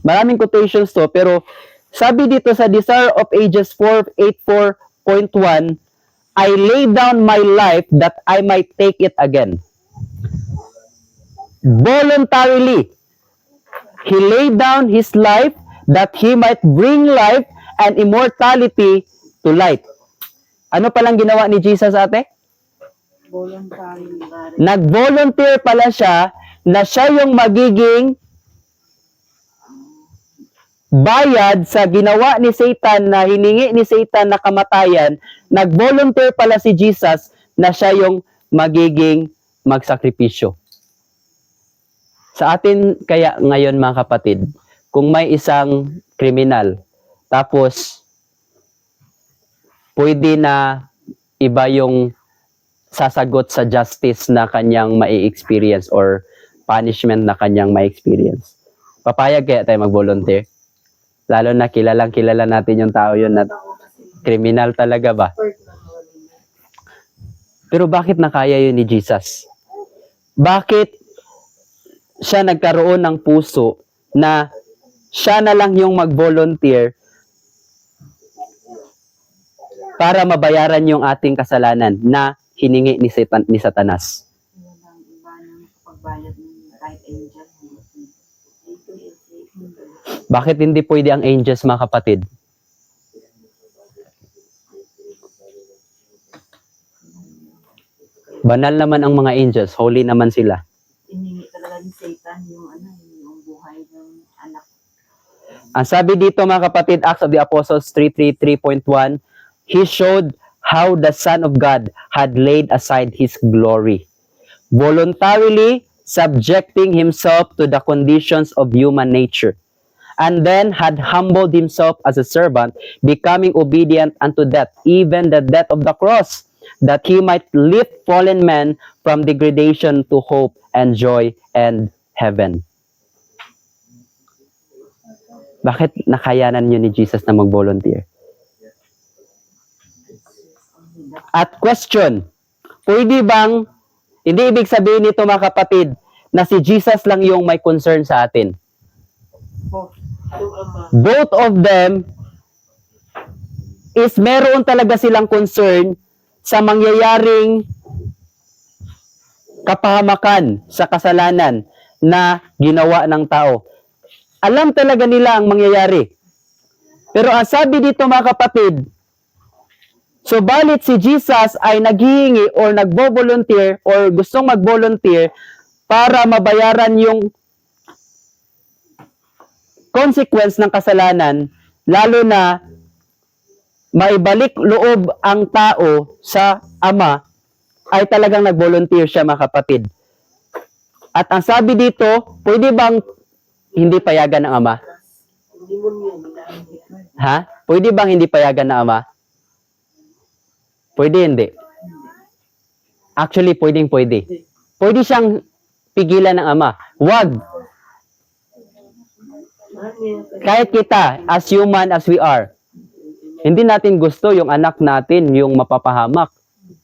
maraming quotations to, pero sabi dito sa Desire of Ages 484.1, I lay down my life that I might take it again. Voluntarily, He laid down His life that He might bring life and immortality to light. Ano palang ginawa ni Jesus, ate? Nag-volunteer pala siya na siya yung magiging bayad sa ginawa ni Satan na hiningi ni Satan na kamatayan. Nag-volunteer pala si Jesus na siya yung magiging magsakripisyo. Sa atin kaya ngayon mga kapatid, kung may isang kriminal, tapos pwede na iba yung sasagot sa justice na kanyang mai-experience or punishment na kanyang mai-experience. Papayag kaya tayo mag-volunteer? Lalo na kilala natin yung tao yun na kriminal talaga ba? Pero bakit nakaya yun ni Jesus? Bakit siya nagkaroon ng puso na siya na lang yung mag-volunteer para mabayaran yung ating kasalanan na hiningi ni Satanas? Bakit hindi pwede ang angels, mga kapatid? Banal naman ang mga angels, holy naman sila. Hiningi talaga ni Satan yung buhay ng anak. Ang sabi dito mga kapatid, Acts of the Apostles 3:3.1, He showed how the Son of God had laid aside His glory, voluntarily subjecting Himself to the conditions of human nature, and then had humbled Himself as a servant, becoming obedient unto death, even the death of the cross, that He might lift fallen men from degradation to hope and joy and heaven. Bakit nakayanan yun ni Jesus na mag-volunteer? At question, pwede bang, hindi ibig sabihin nito mga kapatid, na si Jesus lang yung may concern sa atin. Both of them is meron talaga silang concern sa mangyayaring kapahamakan sa kasalanan na ginawa ng tao. Alam talaga nila ang mangyayari. Pero ang sabi dito mga kapatid, subalit si Jesus ay naghihingi or nagbo-volunteer or gustong mag-volunteer para mabayaran yung consequence ng kasalanan, lalo na maibalik loob ang tao sa Ama, ay talagang nag-volunteer siya mga kapatid. At ang sabi dito, pwede bang hindi payagan ng Ama? Ha? Pwede bang hindi payagan ng Ama? Pwede hindi. Actually, pwede. Pwede siyang pigilan ng Ama. Wag. Kahit kita, as human as we are, hindi natin gusto yung anak natin yung mapapahamak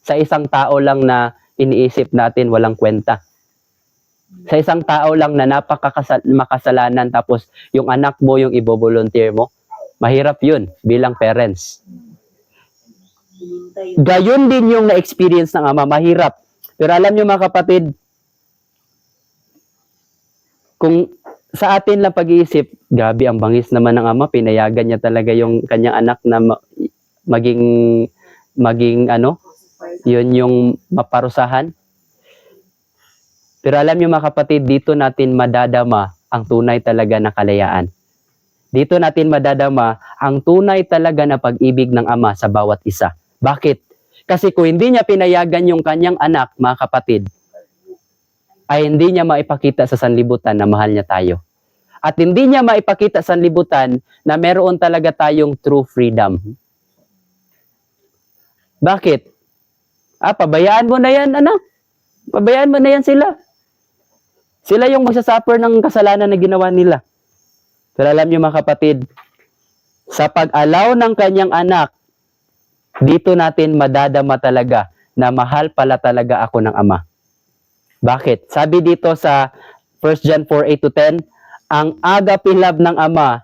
sa isang tao lang na iniisip natin walang kwenta. Sa isang tao lang na makasalanan tapos yung anak mo yung ibo-volunteer mo. Mahirap yun bilang parents. Gayon din yung na-experience ng Ama. Mahirap. Pero alam nyo mga kapatid, kung sa atin lang pag-iisip, grabe ang bangis naman ng Ama, pinayagan niya talaga yung kanyang anak na maging yun yung maparusahan. Pero alam niyo mga kapatid, dito natin madadama ang tunay talaga na kalayaan. Dito natin madadama ang tunay talaga na pag-ibig ng Ama sa bawat isa. Bakit? Kasi kung hindi niya pinayagan yung kanyang anak, mga kapatid, ay hindi niya maipakita sa sanlibutan na mahal niya tayo. At hindi niya maipakita sa sanlibutan na meron talaga tayong true freedom. Bakit? Pabayaan mo na yan, anak. Pabayaan mo na yan sila. Sila yung magsasuffer ng kasalanan na ginawa nila. Pero alam niyo mga kapatid, sa pag-allow ng kanyang anak, dito natin madadama talaga na mahal pala talaga ako ng Ama. Bakit? Sabi dito sa 1 John 4:8-10, ang agape love ng Ama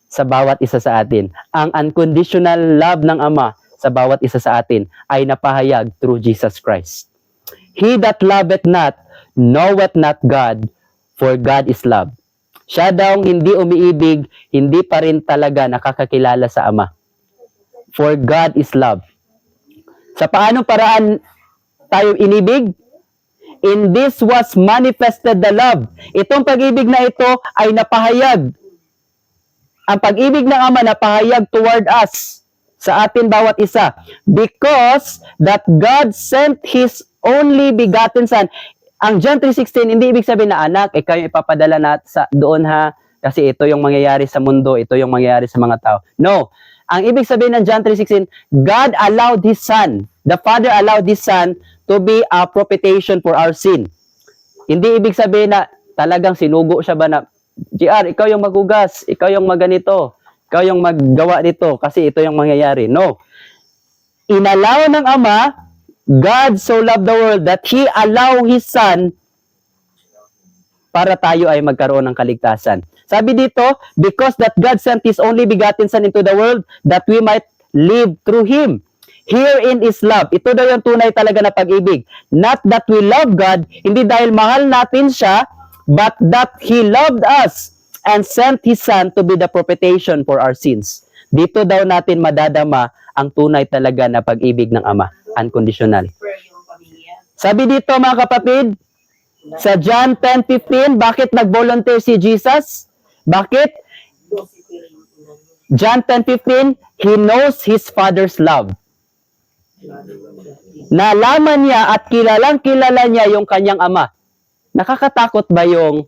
sa bawat isa sa atin, ang unconditional love ng Ama sa bawat isa sa atin ay napahayag through Jesus Christ. He that loveth not, knoweth not God, for God is love. Siya daw hindi umiibig, hindi pa rin talaga nakakakilala sa Ama. For God is love. Sa paanong paraan tayo inibig? In this was manifested the love. Itong pag-ibig na ito ay napahayag. Ang pag-ibig ng Ama napahayag toward us, sa atin bawat isa. Because that God sent His only begotten Son. Ang John 3:16, hindi ibig sabihin na anak, ikaw yung ipapadala doon ha, kasi ito yung mangyayari sa mundo, ito yung mangyayari sa mga tao. No. Ang ibig sabihin ng John 3:16, God allowed His Son, the Father allowed His Son to be a propitiation for our sin. Hindi ibig sabihin na talagang sinugo siya ba na, GR, ikaw yung magugas, ikaw yung maganito, ikaw yung maggawa nito, kasi ito yung mangyayari. No. Inalaw ng Ama, God so loved the world that He allowed His Son para tayo ay magkaroon ng kaligtasan. Sabi dito, because that God sent His only begotten Son into the world that we might live through Him. Herein is love. Ito daw yung tunay talaga na pag-ibig. Not that we love God, hindi dahil mahal natin siya, but that He loved us and sent His Son to be the propitiation for our sins. Dito daw natin madadama ang tunay talaga na pag-ibig ng Ama. Unconditional. Sabi dito mga kapatid, sa John 10:15, bakit nag-volunteer si Jesus? Bakit? John 10:15, He knows His Father's love. Nalaman niya at kilalang-kilala niya yung kanyang Ama. Nakakatakot ba yung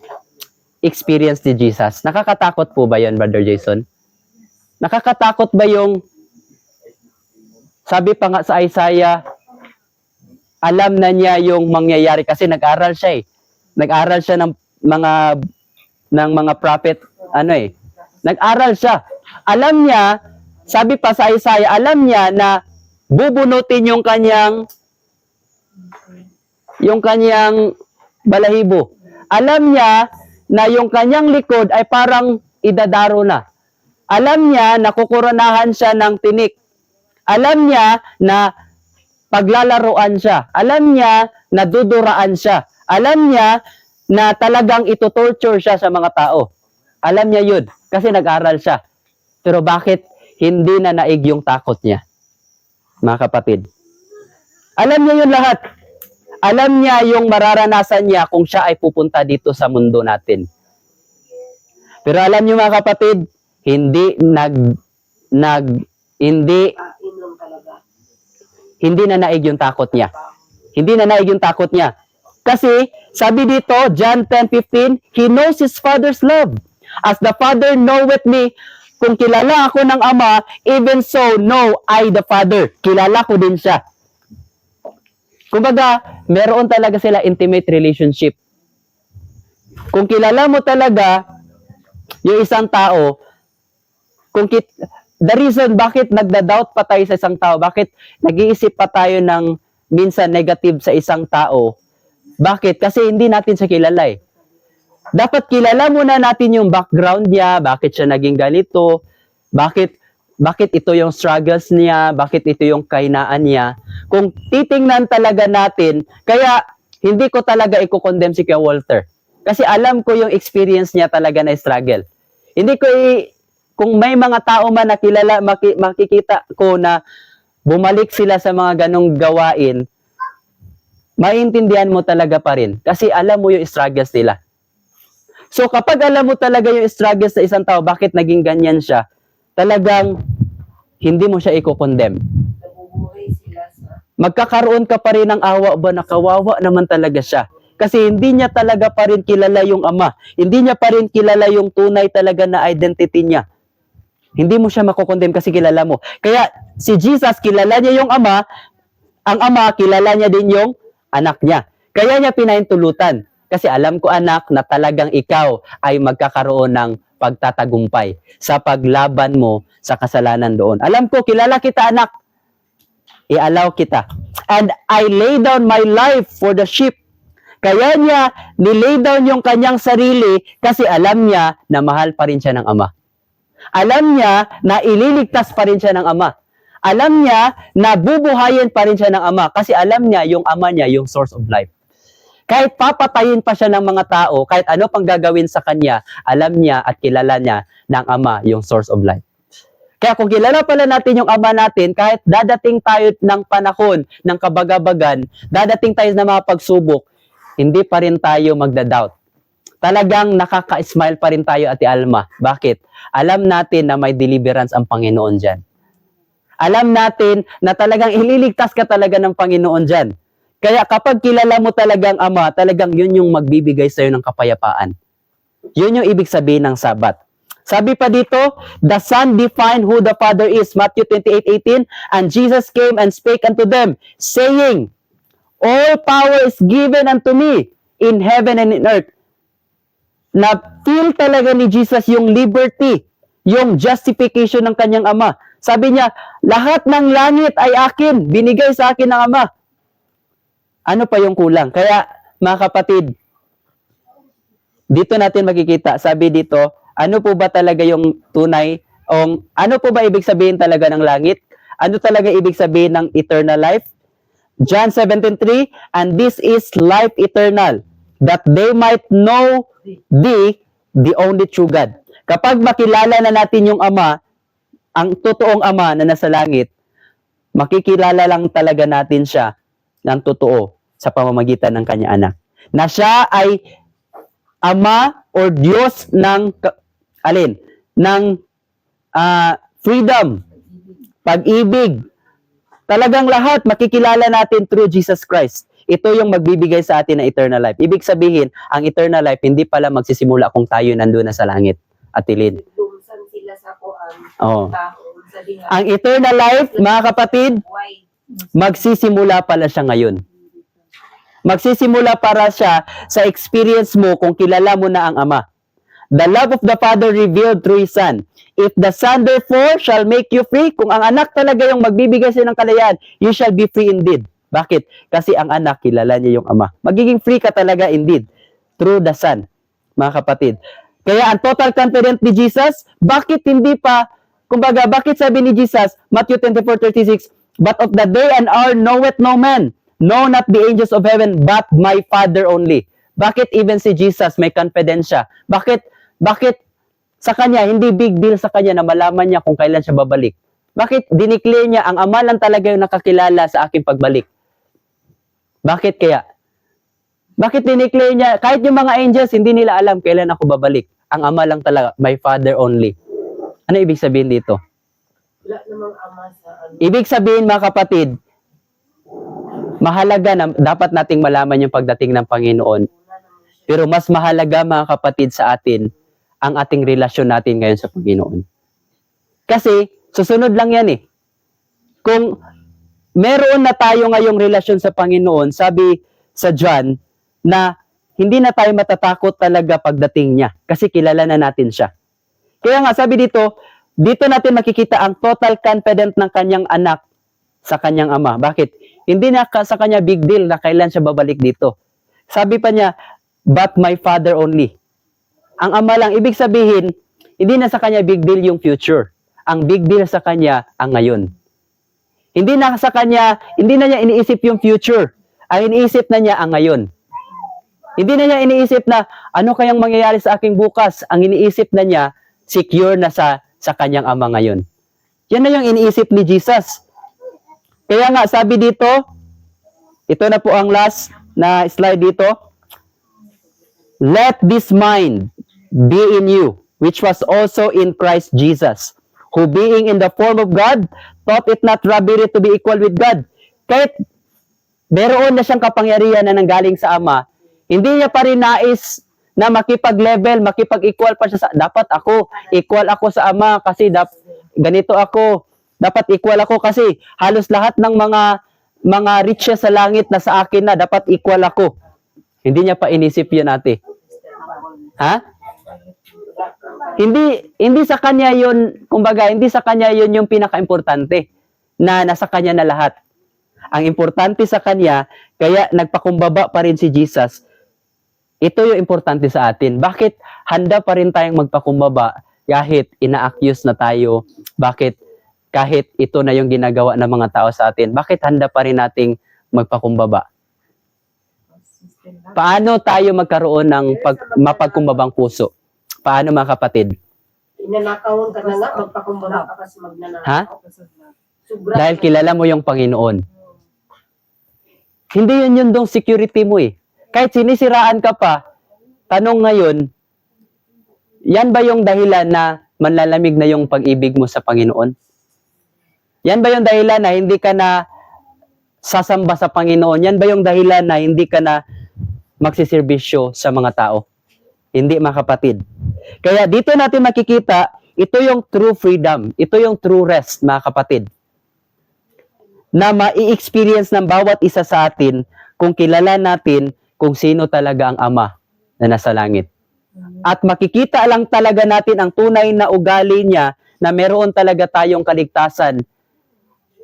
experience ni Jesus? Nakakatakot po ba yun, Brother Jason? Nakakatakot ba yung, sabi pa nga sa Isaiah, alam na niya yung mangyayari kasi nag-aral siya eh. Nag-aral siya ng mga prophet, Nag-aral siya. Alam niya, sabi pa sa Isaiah, alam niya na bubunutin yung kanyang balahibo. Alam niya na yung kanyang likod ay parang idadaro na. Alam niya na kukoronahan siya ng tinik. Alam niya na paglalaruan siya. Alam niya na duduraan siya. Alam niya na talagang ito-torture siya sa mga tao. Alam niya yun kasi nag-aral siya. Pero bakit hindi na naig yung takot niya? Mga kapatid. Alam niya yun lahat. Alam niya yung mararanasan niya kung siya ay pupunta dito sa mundo natin. Pero alam niyo mga kapatid, hindi na naig yung takot niya. Hindi na naig yung takot niya. Kasi, sabi dito, John 10:15, He knows His Father's love. As the Father knoweth me, kung kilala ako ng Ama, even so know I the Father. Kilala ko din siya. Kumbaga, meron talaga sila intimate relationship. Kung kilala mo talaga yung isang tao, the reason bakit nagda-doubt pa tayo sa isang tao, bakit nag-iisip pa tayo ng minsan negative sa isang tao, bakit? Kasi hindi natin siya kilala eh. Dapat kilala muna natin yung background niya, bakit siya naging ganito, bakit ito yung struggles niya, bakit ito yung kahinaan niya. Kung titingnan talaga natin, kaya hindi ko talaga i-condemn si Kuya Walter. Kasi alam ko yung experience niya talaga na struggle. Hindi ko kung may mga tao man na kilala, makikita ko na bumalik sila sa mga ganong gawain, maintindihan mo talaga pa rin. Kasi alam mo yung struggles nila. So kapag alam mo talaga yung struggles sa isang tao, bakit naging ganyan siya, talagang hindi mo siya i-condemn. Magkakaroon ka pa rin ng awa ba na kawawa naman talaga siya. Kasi hindi niya talaga pa rin kilala yung Ama. Hindi niya pa rin kilala yung tunay talaga na identity niya. Hindi mo siya makokondem kasi kilala mo. Kaya si Jesus, kilala niya yung Ama. Ang Ama, kilala niya din yung anak niya. Kaya niya pinahintulutan. Kasi alam ko anak na talagang ikaw ay magkakaroon ng pagtatagumpay sa paglaban mo sa kasalanan doon. Alam ko, kilala kita anak. I-allow kita. And I lay down my life for the sheep. Kaya niya nilay down yung kanyang sarili kasi alam niya na mahal pa rin siya ng Ama. Alam niya na ililigtas pa rin siya ng Ama. Alam niya na bubuhayin pa rin siya ng Ama kasi alam niya yung Ama niya yung source of life. Kahit papatayin pa siya ng mga tao, kahit ano pang gagawin sa kanya, alam niya at kilala niya ng Ama yung source of life. Kaya kung kilala pala natin yung Ama natin, kahit dadating tayo ng panahon ng kabagabagan, dadating tayo na mga pagsubok, hindi pa rin tayo magda-doubt. Talagang nakaka-smile pa rin tayo, Ate Alma. Bakit? Alam natin na may deliverance ang Panginoon dyan. Alam natin na talagang ililigtas ka talaga ng Panginoon dyan. Kaya kapag kilala mo talagang Ama, talagang yun yung magbibigay sa'yo ng kapayapaan. Yun yung ibig sabihin ng Sabat. Sabi pa dito, the Son defined who the Father is, Matthew 28:18, and Jesus came and spake unto them, saying, all power is given unto me in heaven and in earth. Na-feel talaga ni Jesus yung liberty, yung justification ng kanyang Ama. Sabi niya, lahat ng langit ay akin, binigay sa akin ng Ama. Ano pa yung kulang? Kaya, mga kapatid, dito natin makikita, sabi dito, ano po ba talaga yung tunay, ano po ba ibig sabihin talaga ng langit? Ano talaga ibig sabihin ng eternal life? John 17:3, and this is life eternal, that they might know thee, the only true God. Kapag makilala na natin yung Ama, ang totoong Ama na nasa langit, makikilala lang talaga natin siya ng totoo sa pamamagitan ng kanya anak. Na siya ay Ama or Diyos ng freedom, pag-ibig. Talagang lahat makikilala natin through Jesus Christ. Ito yung magbibigay sa atin ng eternal life. Ibig sabihin, ang eternal life hindi pala magsisimula kung tayo nandun na sa langit, Atilin. Lumsan sila sa kuan. Oo. Sa dinga. Ang eternal life, mga kapatid, Why? magsisimula pala siya ngayon. Magsisimula para siya sa experience mo kung kilala mo na ang Ama. The love of the Father revealed through His Son. If the Son therefore shall make you free, kung ang anak talaga yung magbibigay sa'yo ng kalayaan, you shall be free indeed. Bakit? Kasi ang anak, kilala niya yung Ama. Magiging free ka talaga indeed through the Son, mga kapatid. Kaya ang total confidence ni Jesus, bakit hindi pa, kumbaga, bakit sabi ni Jesus, Matthew 24:36, but of the day and hour knoweth no man, no not the angels of heaven, but my Father only. Bakit even si Jesus may confidence siya? Bakit sa kanya, hindi big deal sa kanya na malaman niya kung kailan siya babalik? Bakit dineclare niya, ang Ama lang talaga yung nakakilala sa aking pagbalik? Bakit kaya? Bakit dineclare niya, kahit yung mga angels, hindi nila alam kailan ako babalik. Ang Ama lang talaga, my Father only. Ano ibig sabihin dito? Wala namang Ama sa ano. Ibig sabihin, mga kapatid, mahalaga na dapat nating malaman yung pagdating ng Panginoon. Pero mas mahalaga, mga kapatid, sa atin, ang ating relasyon natin ngayon sa Panginoon. Kasi, susunod lang yan eh. Kung meron na tayo ngayong relasyon sa Panginoon, sabi sa John, na hindi na tayo matatakot talaga pagdating niya. Kasi kilala na natin siya. Kaya nga, sabi dito natin makikita ang total confidence ng kanyang anak sa kanyang Ama. Bakit? Hindi na sa kanya big deal na kailan siya babalik dito. Sabi pa niya, but my Father only. Ang Ama lang, ibig sabihin, hindi na sa kanya big deal yung future. Ang big deal sa kanya, ang ngayon. Hindi na niya iniisip yung future. Ang iniisip na niya ang ngayon. Hindi na niya iniisip na, ano kayang mangyayari sa aking bukas? Ang iniisip na niya, secure na sa kanyang Ama ngayon. Yan na yung iniisip ni Jesus. Kaya nga, sabi dito, ito na po ang last na slide dito. Let this mind be in you, which was also in Christ Jesus, who being in the form of God, thought it not robbery to be equal with God. Kahit meron na siyang kapangyarihan na nanggaling sa Ama, hindi niya pa rin nais na makipag-level, makipag-equal pa siya sa, dapat ako, equal ako sa Ama kasi ganito ako, dapat equal ako kasi halos lahat ng mga riches sa langit na sa akin na, dapat equal ako. Hindi niya pa inisip yun, ate. Ha? Hindi sa kanya yun, kumbaga, hindi sa kanya yun yung pinaka-importante na nasa kanya na lahat. Ang importante sa kanya, kaya nagpakumbaba pa rin si Jesus, ito yung importante sa atin. Bakit handa pa rin tayong magpakumbaba kahit ina-accuse na tayo? Bakit kahit ito na yung ginagawa ng mga tao sa atin? Bakit handa pa rin nating magpakumbaba? Paano tayo magkaroon ng mapagkumbabang puso? Paano, mga kapatid? Inanakawon ka na nga, magpakumbaba ka kasi magnanakaw. Ha? Sobra. Dahil kilala mo yung Panginoon. Hindi yun dong security mo eh. Kahit sinisiraan ka pa, tanong ngayon, yan ba yung dahilan na manlalamig na yung pag-ibig mo sa Panginoon? Yan ba yung dahilan na hindi ka na sasamba sa Panginoon? Yan ba yung dahilan na hindi ka na magsiservisyo sa mga tao? Hindi, mga kapatid. Kaya dito natin makikita, ito yung true freedom. Ito yung true rest, mga kapatid. Na mai-experience ng bawat isa sa atin kung kilala natin kung sino talaga ang Ama na nasa langit. At makikita lang talaga natin ang tunay na ugali niya na meron talaga tayong kaligtasan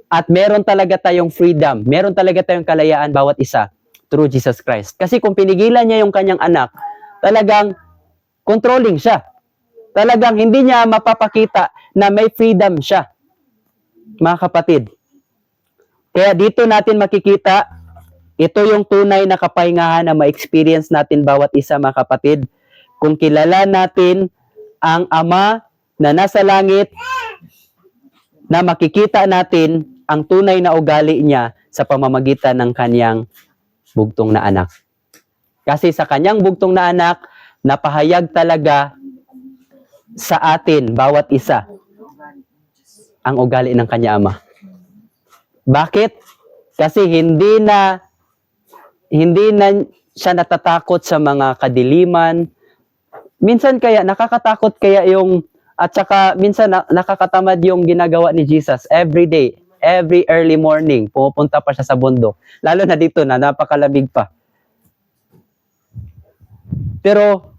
at meron talaga tayong freedom, meron talaga tayong kalayaan bawat isa through Jesus Christ. Kasi kung pinigilan niya yung kanyang anak, talagang controlling siya. Talagang hindi niya mapapakita na may freedom siya. Mga kapatid. Kaya dito natin makikita, ito yung tunay na kapahingahan na ma-experience natin bawat isa, mga kapatid. Kung kilala natin ang Ama na nasa langit, na makikita natin ang tunay na ugali niya sa pamamagitan ng kanyang bugtong na anak. Kasi sa kanyang bugtong na anak, napahayag talaga sa atin, bawat isa, ang ugali ng kanya Ama. Bakit? Kasi hindi na siya natatakot sa mga kadiliman. Minsan kaya nakakatakot kaya yung at saka minsan nakakatamad yung ginagawa ni Jesus every day, every early morning, pumupunta pa siya sa bundok. Lalo na dito na napakalamig pa. Pero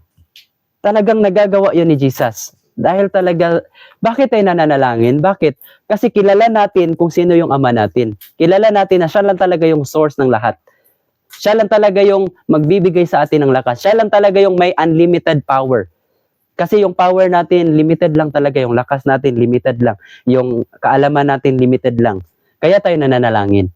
talagang nagagawa yun ni Jesus. Dahil talaga, bakit tayo nananalangin? Bakit? Kasi kilala natin kung sino yung Ama natin. Kilala natin na siya lang talaga yung source ng lahat. Siya lang talaga yung magbibigay sa atin ng lakas. Siya lang talaga yung may unlimited power. Kasi yung power natin, limited lang talaga. Yung lakas natin, limited lang. Yung kaalaman natin, limited lang. Kaya tayo nananalangin.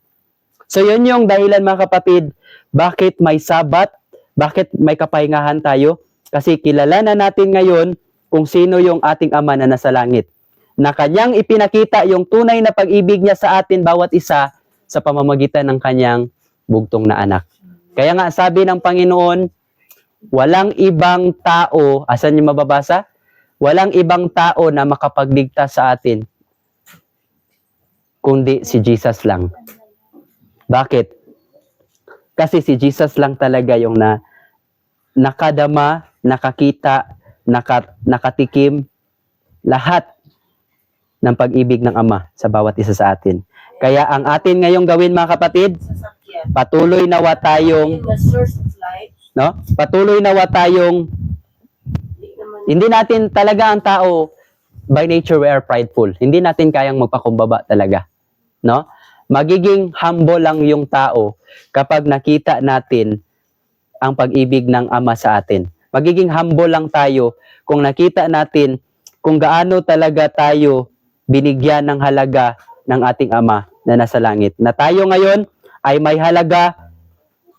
So yun yung dahilan, mga kapatid, bakit may Sabat, bakit may kapahingahan tayo. Kasi kilala na natin ngayon kung sino yung ating Ama na nasa langit. Na kanyang ipinakita yung tunay na pag-ibig niya sa atin bawat isa sa pamamagitan ng kanyang bugtong na anak. Kaya nga sabi ng Panginoon, walang ibang tao, asan niyo mababasa? Walang ibang tao na makapagligtas sa atin kundi si Jesus lang. Bakit? Kasi si Jesus lang talaga yung nakadama, nakakita, nakatikim lahat ng pag-ibig ng Ama sa bawat isa sa atin. Kaya ang atin ngayong gawin, mga kapatid, Sasakyan. patuloy nawa tayong, The source of life. no? Patuloy nawa tayong, hindi natin talaga ang tao, by nature we are prideful. Hindi natin kayang magpakumbaba talaga, no? Magiging humble lang yung tao kapag nakita natin ang pag-ibig ng Ama sa atin. Magiging humble lang tayo kung nakita natin kung gaano talaga tayo binigyan ng halaga ng ating Ama na nasa langit. Na tayo ngayon ay may halaga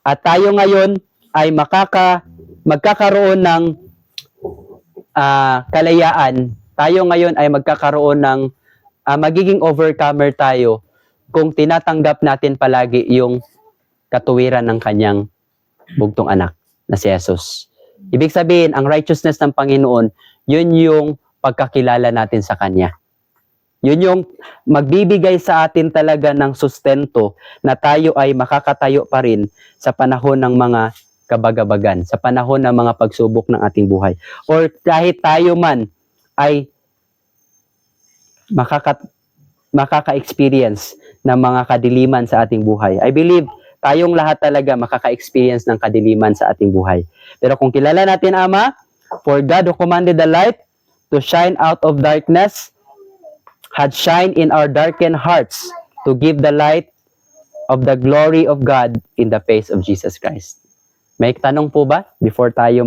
at tayo ngayon ay magkakaroon ng kalayaan. Tayo ngayon ay magkakaroon ng magiging overcomer tayo kung tinatanggap natin palagi yung katuwiran ng kanyang bugtong anak na si Jesus. Ibig sabihin, ang righteousness ng Panginoon, yun yung pagkakilala natin sa Kanya. Yun yung magbibigay sa atin talaga ng sustento na tayo ay makakatayo pa rin sa panahon ng mga kabagabagan, sa panahon ng mga pagsubok ng ating buhay. Or kahit tayo man ay makaka-experience ng mga kadiliman sa ating buhay. I believe tayong lahat talaga makaka-experience ng kadiliman sa ating buhay. Pero kung kilala natin Ama, for God who commanded the light to shine out of darkness, had shined in our darkened hearts to give the light of the glory of God in the face of Jesus Christ. May tanong po ba before tayo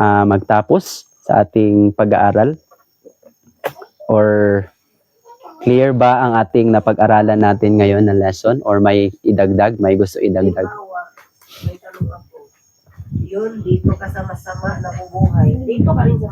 magtapos sa ating pag-aaral? Or clear ba ang ating napag-aralan natin ngayon na lesson? Or may idagdag? May gusto idagdag? May tanong ako. Yun, dito ka sama-sama nabubuhay. Dito ka rin sa